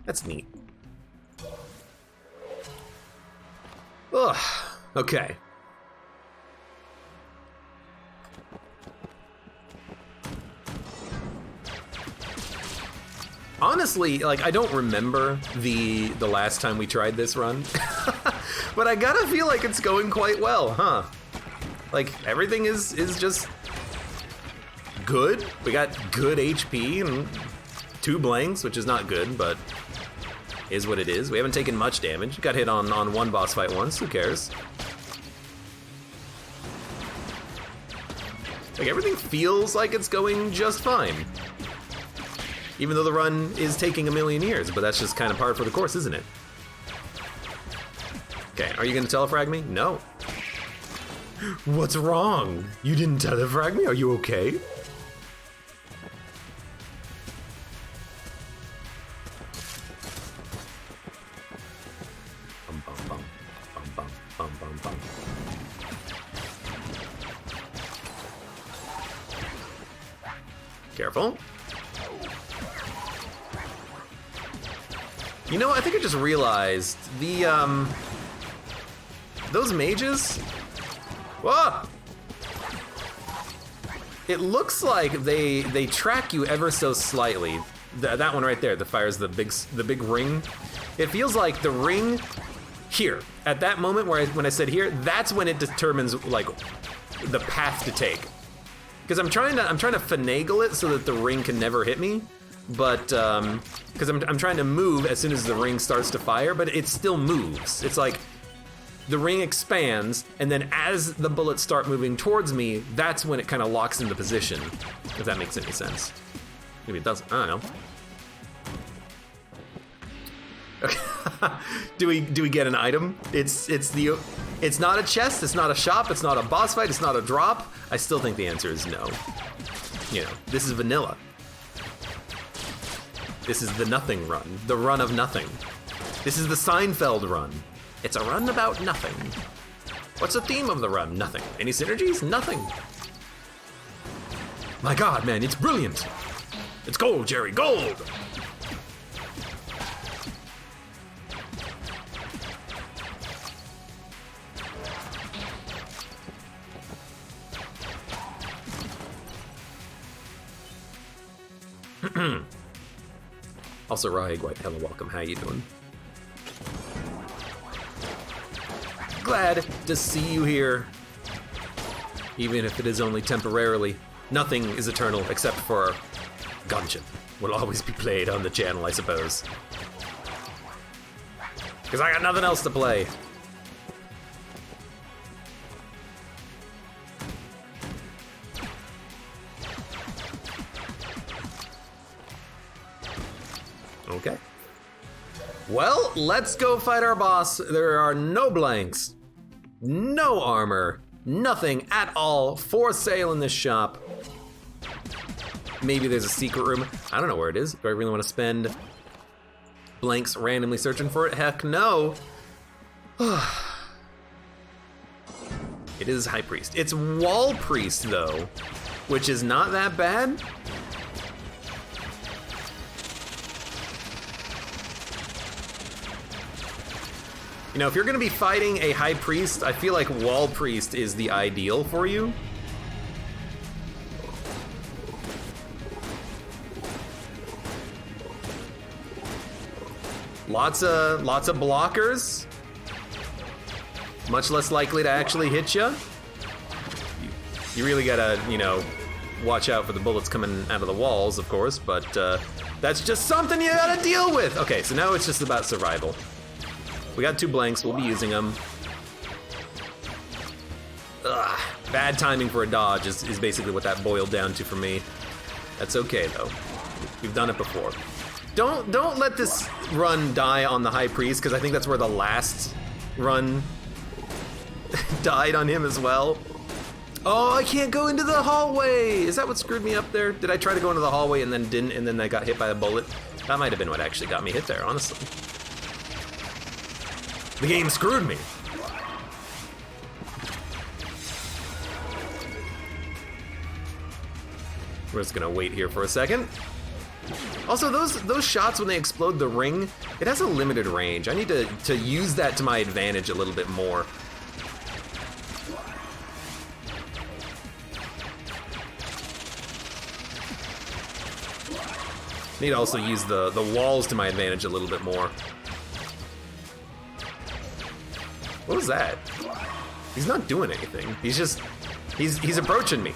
That's neat. Ugh, okay. Honestly, like, I don't remember the last time we tried this run, but I gotta feel like it's going quite well, huh? Like, everything is just good. We got good HP and 2 blanks, which is not good, but is what it is. We haven't taken much damage. Got hit on one boss fight once, who cares? Like, everything feels like it's going just fine. Even though the run is taking a million years, but that's just kind of par for the course, isn't it? Okay, are you gonna telefrag me? No. What's wrong? You didn't telefrag me? Are you okay? Bum, bum, bum. Bum, bum, bum, bum, bum. Careful. You know what? I think I just realized those mages. Whoa! It looks like they track you ever so slightly. That one right there that fires the big ring. It feels like the ring here at that moment when I said here. That's when it determines like the path to take. Because I'm trying to finagle it so that the ring can never hit me. But because I'm trying to move as soon as the ring starts to fire, but it still moves. It's like the ring expands, and then as the bullets start moving towards me, that's when it kind of locks into position, if that makes any sense. Maybe it doesn't, I don't know. Do we get an item? It's not a chest, it's not a shop, it's not a boss fight, it's not a drop. I still think the answer is no. You know, this is vanilla. This is the nothing run, the run of nothing. This is the Seinfeld run. It's a run about nothing. What's the theme of the run? Nothing. Any synergies? Nothing. My God, man, it's brilliant. It's gold, Jerry, gold. Also, Rahig White, hello, welcome. How you doing? Glad to see you here, even if it is only temporarily. Nothing is eternal except for Gungeon. Will always be played on the channel, I suppose. Because I got nothing else to play. Okay. Well, let's go fight our boss. There are no blanks, no armor, nothing at all for sale in this shop. Maybe there's a secret room. I don't know where it is. Do I really want to spend blanks randomly searching for it? Heck no. It is High Priest. It's Wall Priest though, which is not that bad. You know, if you're gonna be fighting a High Priest, I feel like Wall Priest is the ideal for you. Lots of blockers. Much less likely to actually hit you. You really gotta, you know, watch out for the bullets coming out of the walls, of course, but that's just something you gotta deal with. Okay, so now it's just about survival. We got 2 blanks, we'll be using them. Ugh, bad timing for a dodge is basically what that boiled down to for me. That's okay though. We've done it before. Don't let this run die on the High Priest, because I think that's where the last run died on him as well. Oh, I can't go into the hallway! Is that what screwed me up there? Did I try to go into the hallway and then didn't, and then I got hit by a bullet? That might have been what actually got me hit there, honestly. The game screwed me. We're just gonna wait here for a second. Also, those shots when they explode the ring, it has a limited range. I need to use that to my advantage a little bit more. Need to also use the walls to my advantage a little bit more. What was that? He's not doing anything. He's approaching me.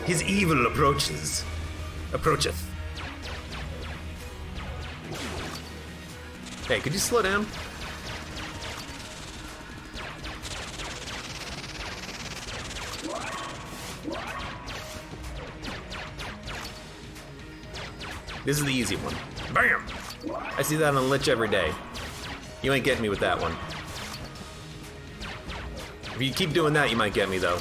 His evil approacheth. Hey, could you slow down? This is the easy one. Bam! I see that on a Lich every day. You ain't getting me with that one. If you keep doing that, you might get me though.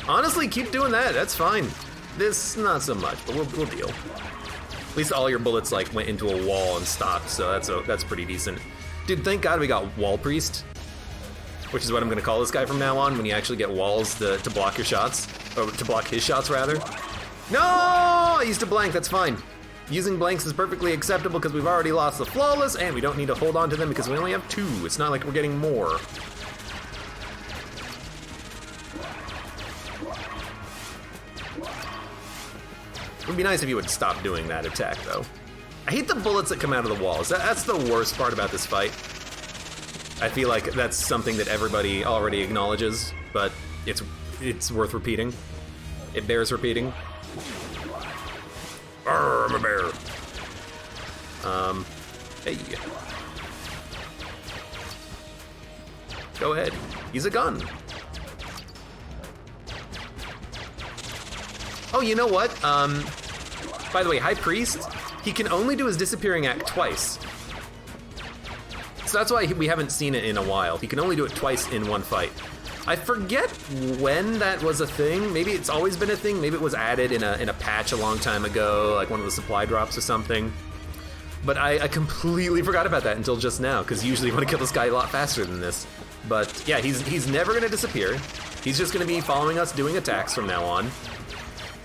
Honestly, keep doing that, that's fine. This, not so much, but we'll deal. At least all your bullets like went into a wall and stopped, so that's pretty decent. Dude, thank God we got Wall Priest, which is what I'm gonna call this guy from now on when you actually get walls to block your shots, or to block his shots rather. No, I used a blank, that's fine. Using blanks is perfectly acceptable because we've already lost the flawless and we don't need to hold on to them because we only have 2. It's not like we're getting more. It would be nice if you would stop doing that attack, though. I hate the bullets that come out of the walls. That's the worst part about this fight. I feel like that's something that everybody already acknowledges, but it's worth repeating. It bears repeating. Arr, I'm a bear. Hey. Go ahead. Use a gun. Oh, you know what? By the way, High Priest, he can only do his disappearing act twice. So that's why we haven't seen it in a while. He can only do it twice in one fight. I forget when that was a thing. Maybe it's always been a thing. Maybe it was added in a patch a long time ago, like one of the supply drops or something. But I completely forgot about that until just now, because usually you want to kill this guy a lot faster than this. But yeah, he's never going to disappear. He's just going to be following us doing attacks from now on.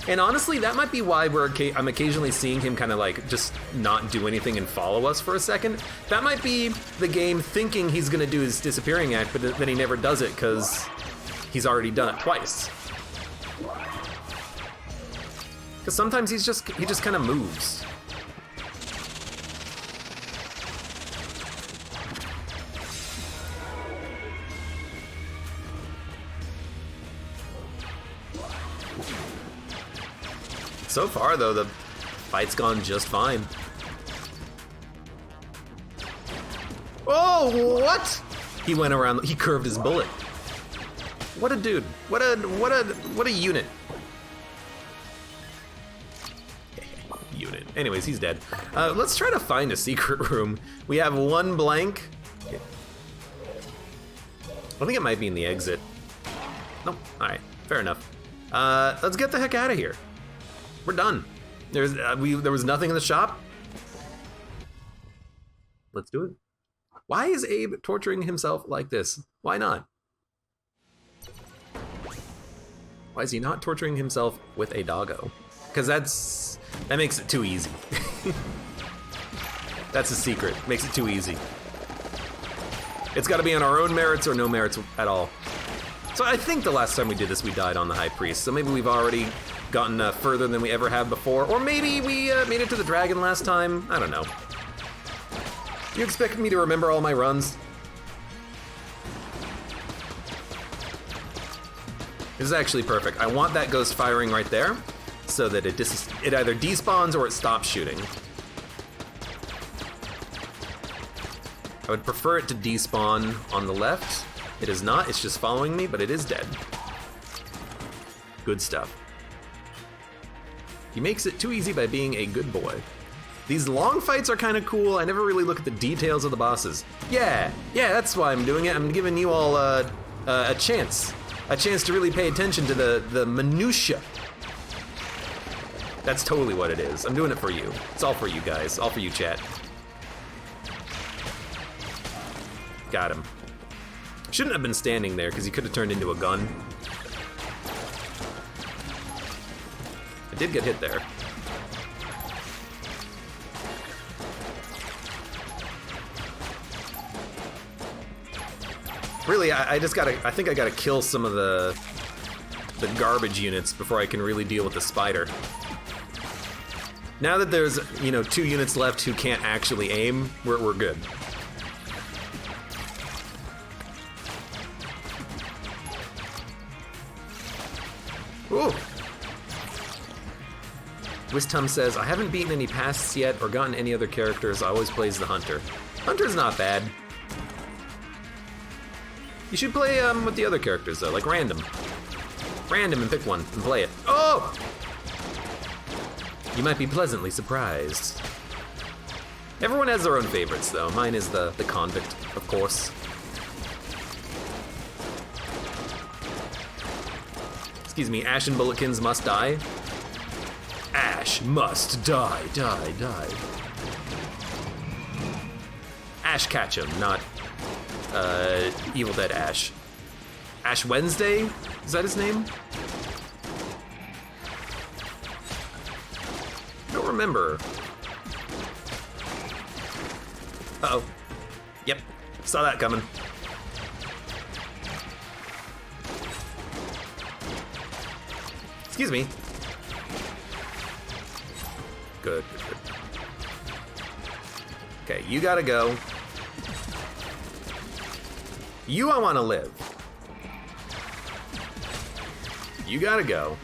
And honestly, that might be why I'm occasionally seeing him kind of like just not do anything and follow us for a second. That might be the game thinking he's going to do his disappearing act, but then he never does it because he's already done it twice. Because sometimes he just kind of moves. So far, though, the fight's gone just fine. Oh, what? He went around, he curved his bullet. What a dude. What a unit. Unit. Anyways, he's dead. Let's try to find a secret room. We have one blank. I think it might be in the exit. Nope. Alright, fair enough. Let's get the heck out of here. We're done. There was nothing in the shop. Let's do it. Why is Abe torturing himself like this? Why not? Why is he not torturing himself with a doggo? Because that makes it too easy. That's a secret. Makes it too easy. It's got to be on our own merits or no merits at all. So I think the last time we did this, we died on the High Priest. So maybe we've already gotten further than we ever have before. Or maybe we made it to the dragon last time. I don't know. You expect me to remember all my runs? This is actually perfect. I want that ghost firing right there so that it either despawns or it stops shooting. I would prefer it to despawn on the left. It is not, it's just following me, but it is dead. Good stuff. He makes it too easy by being a good boy. These long fights are kind of cool. I never really look at the details of the bosses. Yeah, that's why I'm doing it. I'm giving you all a chance to really pay attention to the minutia. That's totally what it is. I'm doing it for you. It's all for you guys, all for you, chat. Got him. Shouldn't have been standing there because he could have turned into a gun. I did get hit there. Really, I think I gotta kill some of the garbage units before I can really deal with the spider. Now that there's, 2 units left who can't actually aim, we're good. Ooh. Wistum says, I haven't beaten any pasts yet or gotten any other characters. I always plays the Hunter. Hunter's not bad. You should play with the other characters though, like random. Random and pick one and play it. Oh! You might be pleasantly surprised. Everyone has their own favorites though. Mine is the convict, of course. Excuse me, Ash and Bulletkins must die. Ash must die, die. Ash Ketchum, not Evil Dead Ash. Ash Wednesday? Is that his name? I don't remember. Uh-oh. Yep, saw that coming. Excuse me. Good. Okay, you gotta go. You, I wanna live. You gotta go.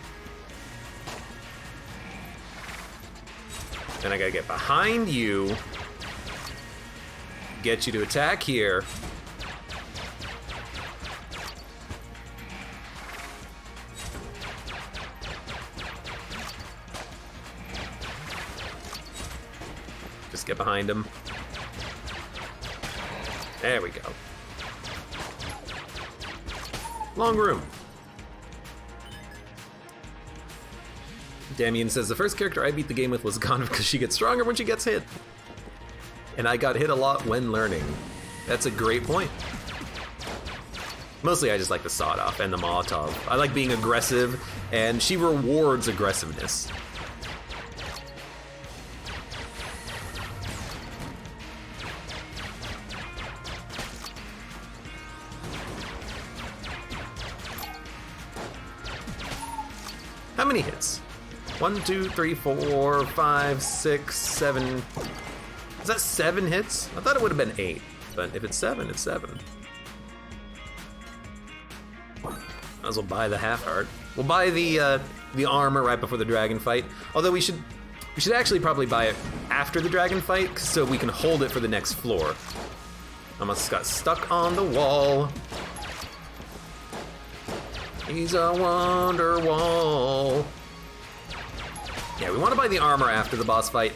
Then I gotta get behind you. Get you to attack here. Just get behind him. There we go. Long room. Damien says, the first character I beat the game with was Gone because she gets stronger when she gets hit. And I got hit a lot when learning. That's a great point. Mostly I just like the sawed-off and the Molotov. I like being aggressive, and she rewards aggressiveness. How many hits? 1, 2, 3, 4, 5, 6, 7. Is that 7 hits? I thought it would have been 8, but if it's 7, it's 7. Might as well buy the half heart. We'll buy the armor right before the dragon fight. Although we should actually probably buy it after the dragon fight so we can hold it for the next floor. Almost got stuck on the wall. He's a wonder wall. Yeah, we want to buy the armor after the boss fight.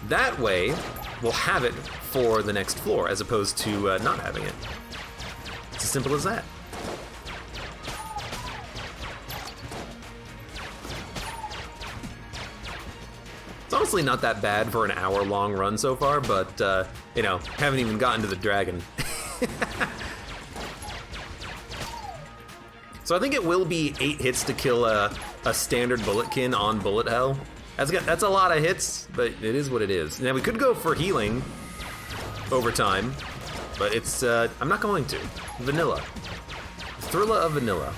That way, we'll have it for the next floor as opposed to not having it. It's as simple as that. It's honestly not that bad for an hour-long run so far, but, you know, haven't even gotten to the dragon. So I think it will be 8 hits to kill a standard bulletkin on bullet hell. That's a lot of hits, but it is what it is. Now we could go for healing over time, but it's I'm not going to. Vanilla. Thrilla of vanilla.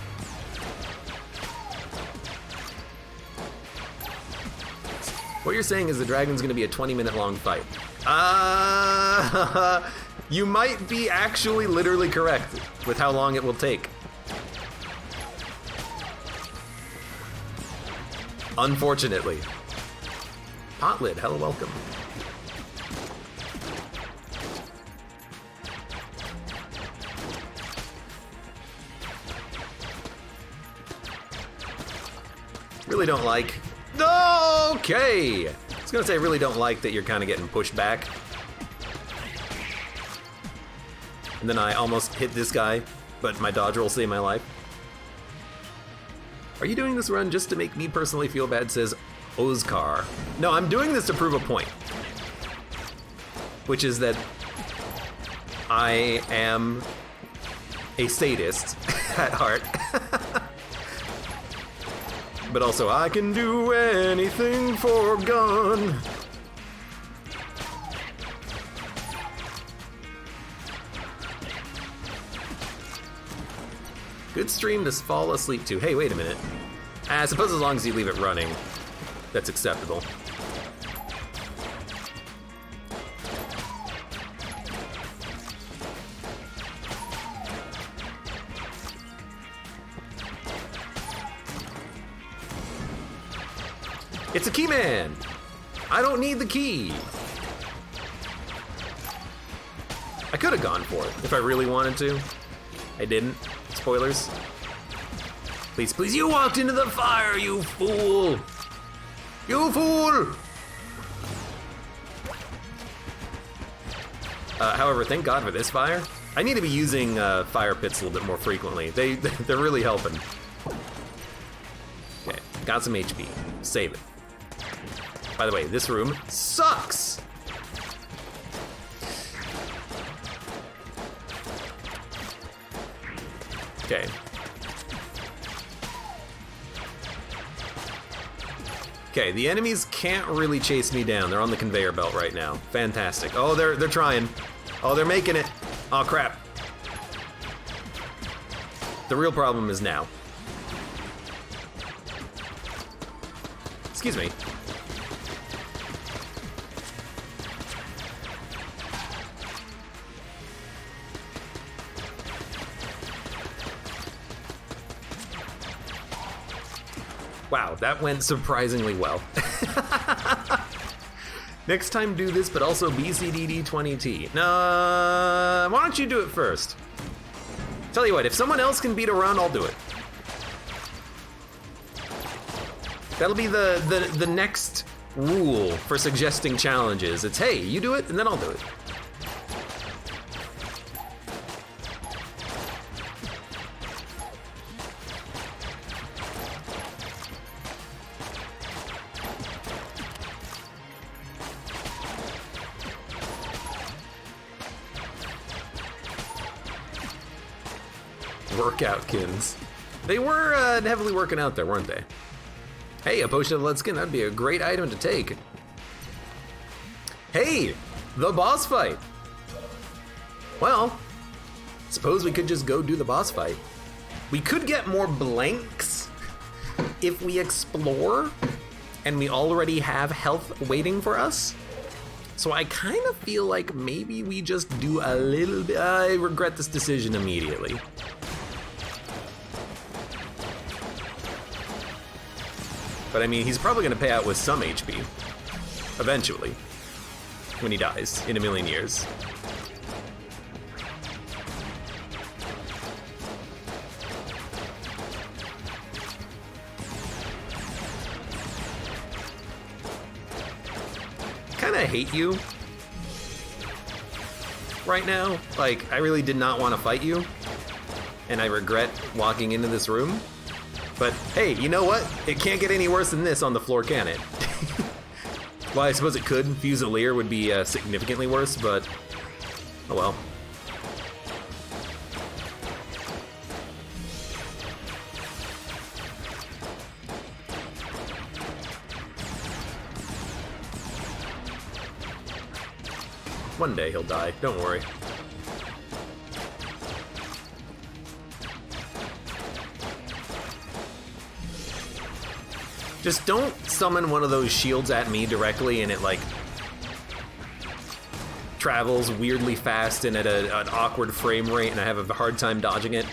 What you're saying is the dragon's gonna be a 20-minute long fight. You might be actually literally correct with how long it will take. Unfortunately. Potlid, hello, welcome. Really don't like. Okay! I was gonna say, I really don't like that you're kind of getting pushed back. And then I almost hit this guy, but my dodge roll saved my life. Are you doing this run just to make me personally feel bad, says Ozkar. No, I'm doing this to prove a point. Which is that I am a sadist at heart. But also, I can do anything for a gun. Good stream to fall asleep to. Hey, wait a minute. I suppose as long as you leave it running, that's acceptable. It's a key man. I don't need the key. I could have gone for it if I really wanted to. I didn't. Spoilers. Please, please, you walked into the fire, you fool! You fool! However, thank God for this fire. I need to be using fire pits a little bit more frequently. They're really helping. Okay, got some HP. Save it. By the way, this room sucks! Okay. Okay, the enemies can't really chase me down. They're on the conveyor belt right now. Fantastic. Oh, they're trying. Oh, they're making it. Oh, crap. The real problem is now. Excuse me. Wow, that went surprisingly well. Next time do this, but also BCDD20T. Why don't you do it first? Tell you what, if someone else can beat a run, I'll do it. That'll be the next rule for suggesting challenges. It's, hey, you do it, and then I'll do it. Workoutkins. They were heavily working out there, weren't they? Hey, a potion of lead skin, that'd be a great item to take. Hey, the boss fight. Well, suppose we could just go do the boss fight. We could get more blanks if we explore and we already have health waiting for us. So I kind of feel like maybe we just do a little bit. I regret this decision immediately. But I mean, he's probably gonna pay out with some HP. Eventually. When he dies, in a million years. Kinda hate you. Right now. Like, I really did not want to fight you. And I regret walking into this room. But hey, you know what? It can't get any worse than this on the floor, can it? Well, I suppose it could. Fusilier would be significantly worse, but oh well. One day he'll die, don't worry. Just don't summon one of those shields at me directly and it like travels weirdly fast and at an awkward frame rate and I have a hard time dodging it.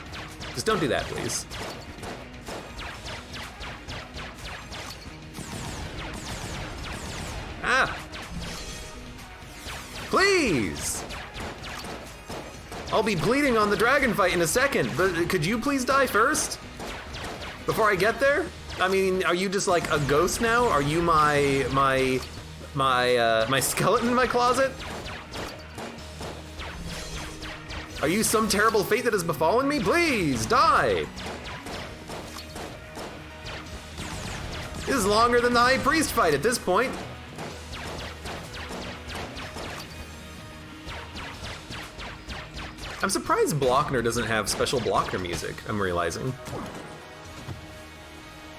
Just don't do that, please. Ah! Please! I'll be bleeding on the dragon fight in a second, but could you please die first? Before I get there? I mean, are you just like a ghost now? Are you my skeleton in my closet? Are you some terrible fate that has befallen me? Please, die! This is longer than the High Priest fight at this point. I'm surprised Blockner doesn't have special Blockner music, I'm realizing.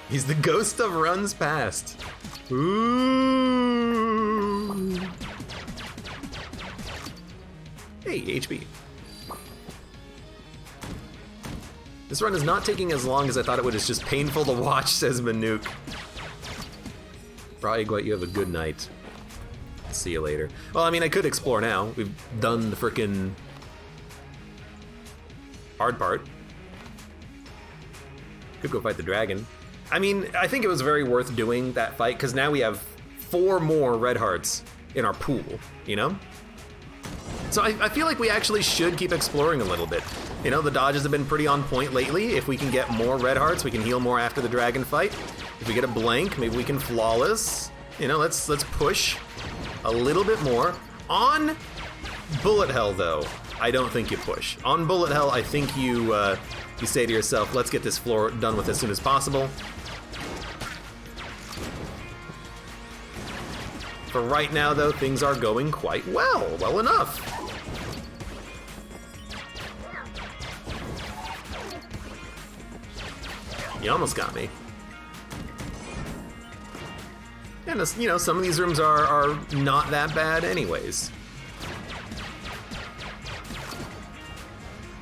He's the ghost of runs past. Ooh. Hey, HP. This run is not taking as long as I thought it would. It's just painful to watch, says Manuk. Braigwet, you have a good night. See you later. Well, I mean, I could explore now. We've done the frickin' hard part. Could go fight the dragon. I mean, I think it was very worth doing that fight, because now we have 4 more red hearts in our pool, you know? So I feel like we actually should keep exploring a little bit. You know, the dodges have been pretty on point lately. If we can get more red hearts, we can heal more after the dragon fight. If we get a blank, maybe we can flawless. You know, let's push a little bit more. On bullet hell, though, I don't think you push. On bullet hell, I think you say to yourself, let's get this floor done with as soon as possible. For right now, though, things are going quite well enough. You almost got me. And, you know, some of these rooms are not that bad anyways.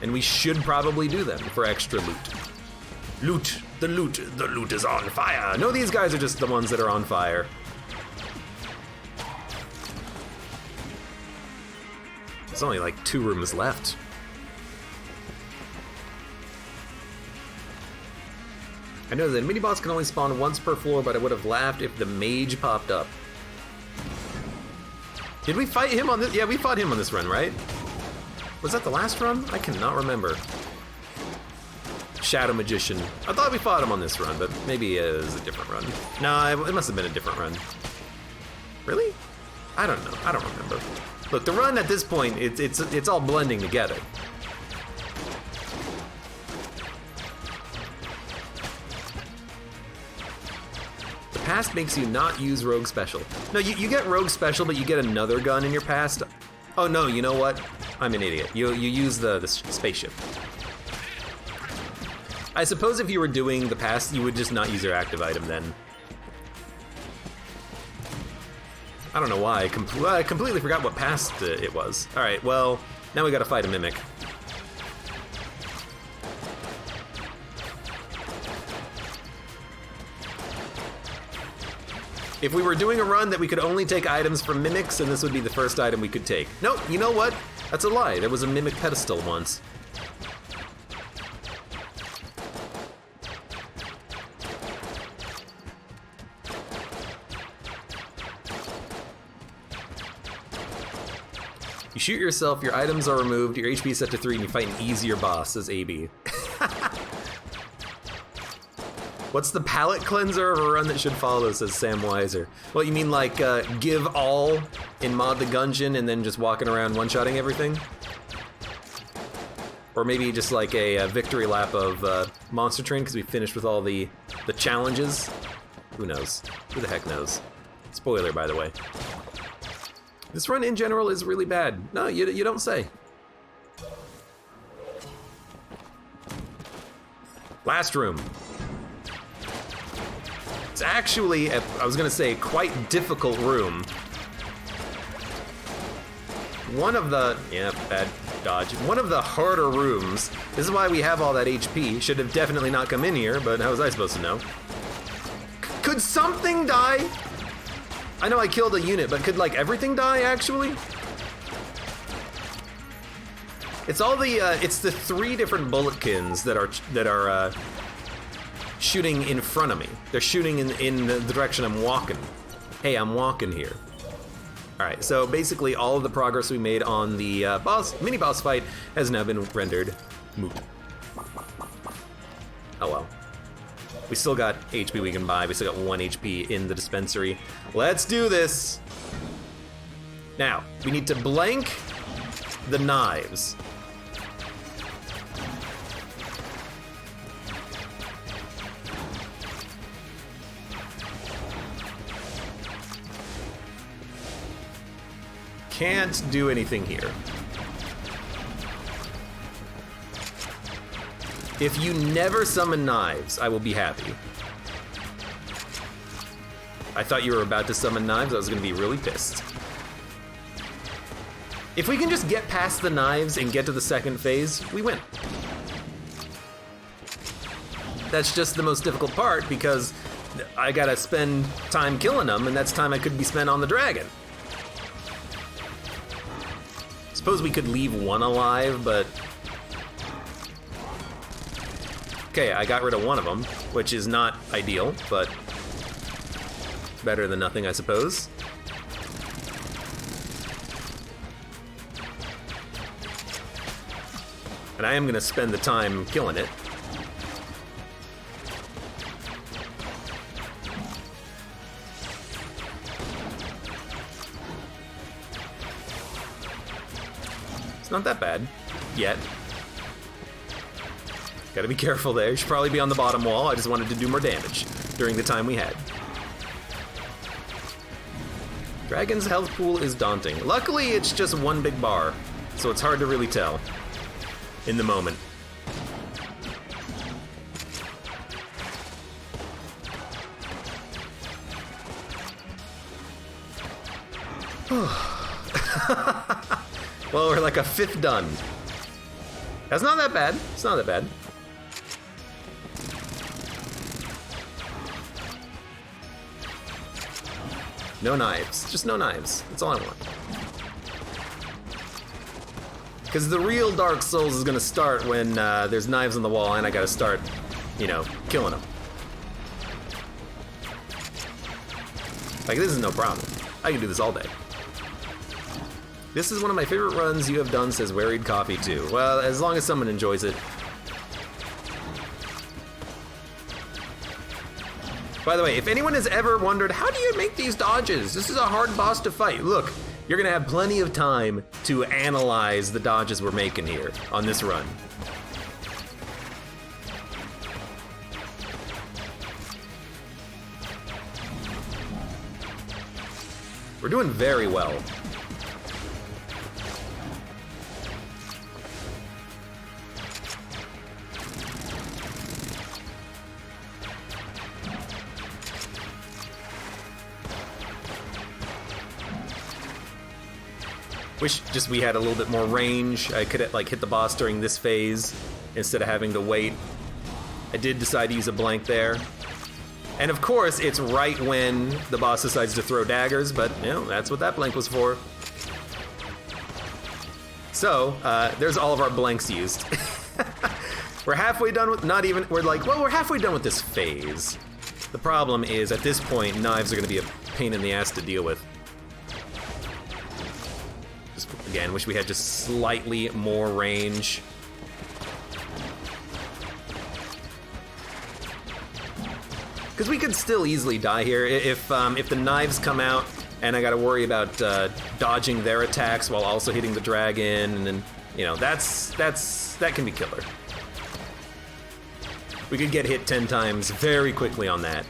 And we should probably do them for extra loot. Loot, the loot is on fire. No, these guys are just the ones that are on fire. There's only like 2 rooms left. I know that mini-boss can only spawn once per floor, but I would have laughed if the mage popped up. Did we fight him on this? Yeah, we fought him on this run, right? Was that the last run? I cannot remember. Shadow Magician. I thought we fought him on this run, but maybe it was a different run. No, it must have been a different run. Really? I don't know. I don't remember. Look, the run at this point, it's all blending together. The past makes you not use Rogue Special. No, you get Rogue Special, but you get another gun in your past. Oh no, you know what? I'm an idiot. You use the spaceship. I suppose if you were doing the past, you would just not use your active item then. I don't know why. I completely forgot what past it was. All right, well, now we gotta fight a mimic. If we were doing a run that we could only take items from mimics, and this would be the first item we could take. Nope, you know what? That's a lie. There was a mimic pedestal once. You shoot yourself, your items are removed, your HP is set to 3, and you fight an easier boss, says AB. What's the palate cleanser of a run that should follow, says Sam Weiser. What, you mean like give all in Mod the Gungeon and then just walking around one-shotting everything? Or maybe just like a victory lap of Monster Train because we finished with all the challenges? Who knows? Who the heck knows? Spoiler, by the way. This run in general is really bad. No, you don't say. Last room. It's actually, I was gonna say, quite difficult room. One of the, yeah, bad dodge. One of the harder rooms. This is why we have all that HP. Should have definitely not come in here, but how was I supposed to know? Could something die? I know I killed a unit, but could like everything die actually? It's all the it's the 3 different bulletkins that are shooting in front of me. They're shooting in the direction I'm walking. Hey, I'm walking here. All right, so basically all of the progress we made on the mini boss fight has now been rendered moot. Oh well. We still got HP we can buy. We still got 1 HP in the dispensary. Let's do this. Now, we need to blank the knives. Can't do anything here. If you never summon knives, I will be happy. I thought you were about to summon knives, I was gonna be really pissed. If we can just get past the knives and get to the second phase, we win. That's just the most difficult part because I gotta spend time killing them, and that's time I could be spent on the dragon. Suppose we could leave one alive, but... Okay, I got rid of one of them, which is not ideal, but better than nothing, I suppose. And I am gonna spend the time killing it. It's not that bad, yet. Gotta be careful there. You should probably be on the bottom wall. I just wanted to do more damage during the time we had. Dragon's health pool is daunting. Luckily, it's just one big bar, so it's hard to really tell in the moment. Well, we're like a 5th done. That's not that bad. It's not that bad. No knives. Just no knives. That's all I want. Because the real Dark Souls is going to start when there's knives on the wall and I got to start, you know, killing them. Like, this is no problem. I can do this all day. This is one of my favorite runs you have done, says Wearied Coffee too. Well, as long as someone enjoys it. By the way, if anyone has ever wondered, how do you make these dodges? This is a hard boss to fight. Look, you're gonna have plenty of time to analyze the dodges we're making here on this run. We're doing very well. Wish just we had a little bit more range. I could like hit the boss during this phase instead of having to wait. I did decide to use a blank there. And of course, it's right when the boss decides to throw daggers, but you know, that's what that blank was for. So, there's all of our blanks used. We're halfway done with, we're halfway done with this phase. The problem is, at this point, knives are gonna be a pain in the ass to deal with. Just, again, wish we had just slightly more range. Because we could still easily die here if the knives come out and I gotta worry about dodging their attacks while also hitting the dragon, and then, you know, that can be killer. We could get hit 10 times very quickly on that.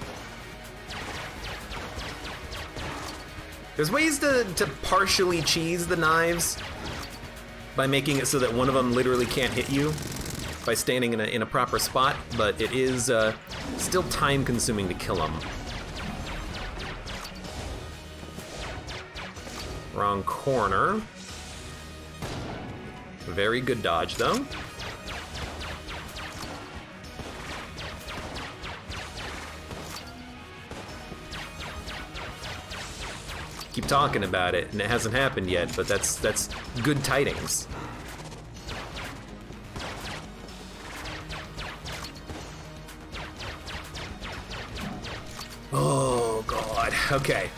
There's ways to partially cheese the knives by making it so that one of them literally can't hit you by standing in a proper spot, but it is still time-consuming to kill them. Wrong corner. Very good dodge, though. Keep talking about it, and it hasn't happened yet, but that's good tidings. Oh, God. Okay.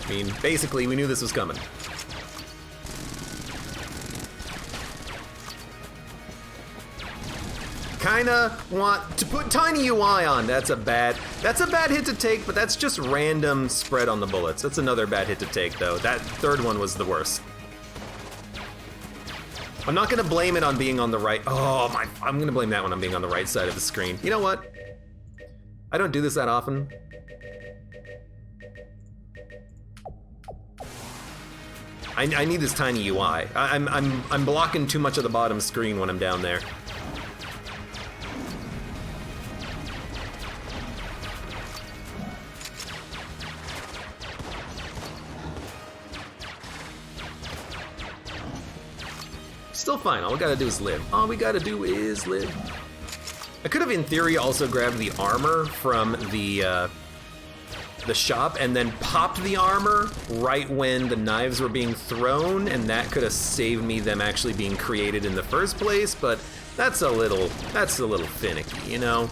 I mean, basically, we knew this was coming. Kinda want to put tiny UI on. That's a bad hit to take, but that's just random spread on the bullets. That's another bad hit to take, though. That third one was the worst. I'm not gonna blame it on being on the right. I'm gonna blame that one on being on the right side of the screen. You know what? I don't do this that often. I need this tiny UI. I'm blocking too much of the bottom screen when I'm down there. Still fine, all we gotta do is live. All we gotta do is live. I could have, in theory, also grabbed the armor from the shop and then popped the armor right when the knives were being thrown, and that could have saved me them actually being created in the first place, but that's a little finicky, you know?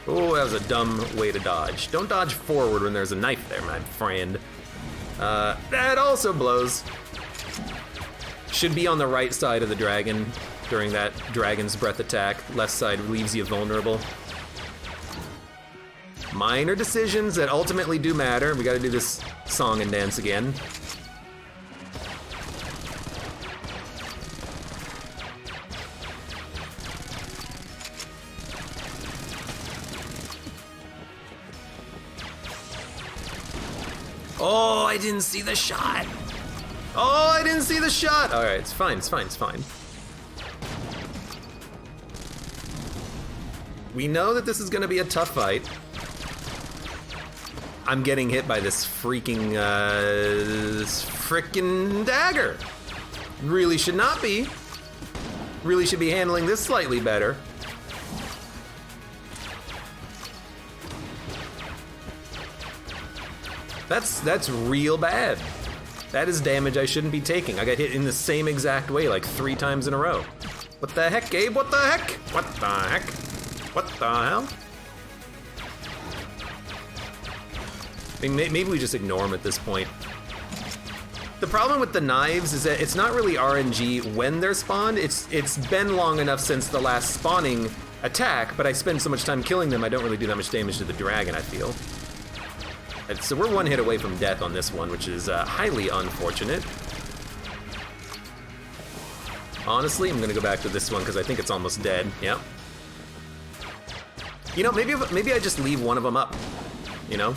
Oh, that was a dumb way to dodge. Don't dodge forward when there's a knife there, my friend. That also blows. Should be on the right side of the dragon during that dragon's breath attack. Left side leaves you vulnerable. Minor decisions that ultimately do matter. We gotta do this song and dance again. Oh, I didn't see the shot. Oh, I didn't see the shot. All right, it's fine, it's fine, it's fine. We know that this is gonna be a tough fight. I'm getting hit by this freaking dagger. Really should not be. Really should be handling this slightly better. That's real bad. That is damage I shouldn't be taking. I got hit in the same exact way like 3 times in a row. What the heck, Abe? What the heck? What the heck? What the hell? I mean, maybe we just ignore him at this point. The problem with the knives is that it's not really RNG when they're spawned. It's been long enough since the last spawning attack, but I spend so much time killing them, I don't really do that much damage to the dragon, I feel. So we're 1 hit away from death on this one, which is highly unfortunate. Honestly, I'm gonna go back to this one because I think it's almost dead. Yep. You know, maybe I just leave one of them up. You know?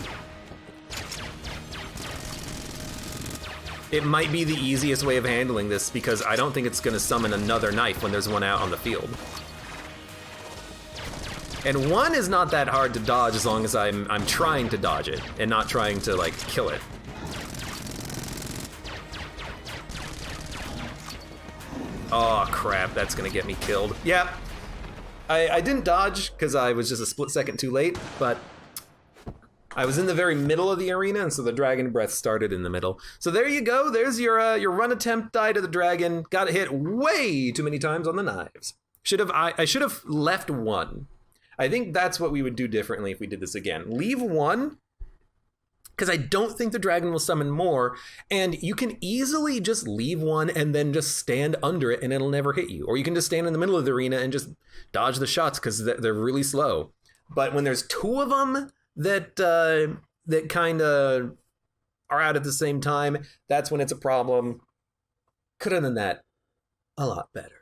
It might be the easiest way of handling this because I don't think it's gonna summon another knife when there's one out on the field. And one is not that hard to dodge as long as I'm trying to dodge it and not trying to like kill it. Oh crap, that's gonna get me killed. Yep. I didn't dodge because I was just a split second too late, but I was in the very middle of the arena, and so the dragon breath started in the middle. So there you go. There's your run attempt. Die to the dragon. Got hit way too many times on the knives. I should have left one. I think that's what we would do differently if we did this again. Leave one, because I don't think the dragon will summon more, and you can easily just leave one and then just stand under it and it'll never hit you. Or you can just stand in the middle of the arena and just dodge the shots because they're really slow. But when there's 2 of them that kind of are out at the same time, that's when it's a problem. Could have done that a lot better.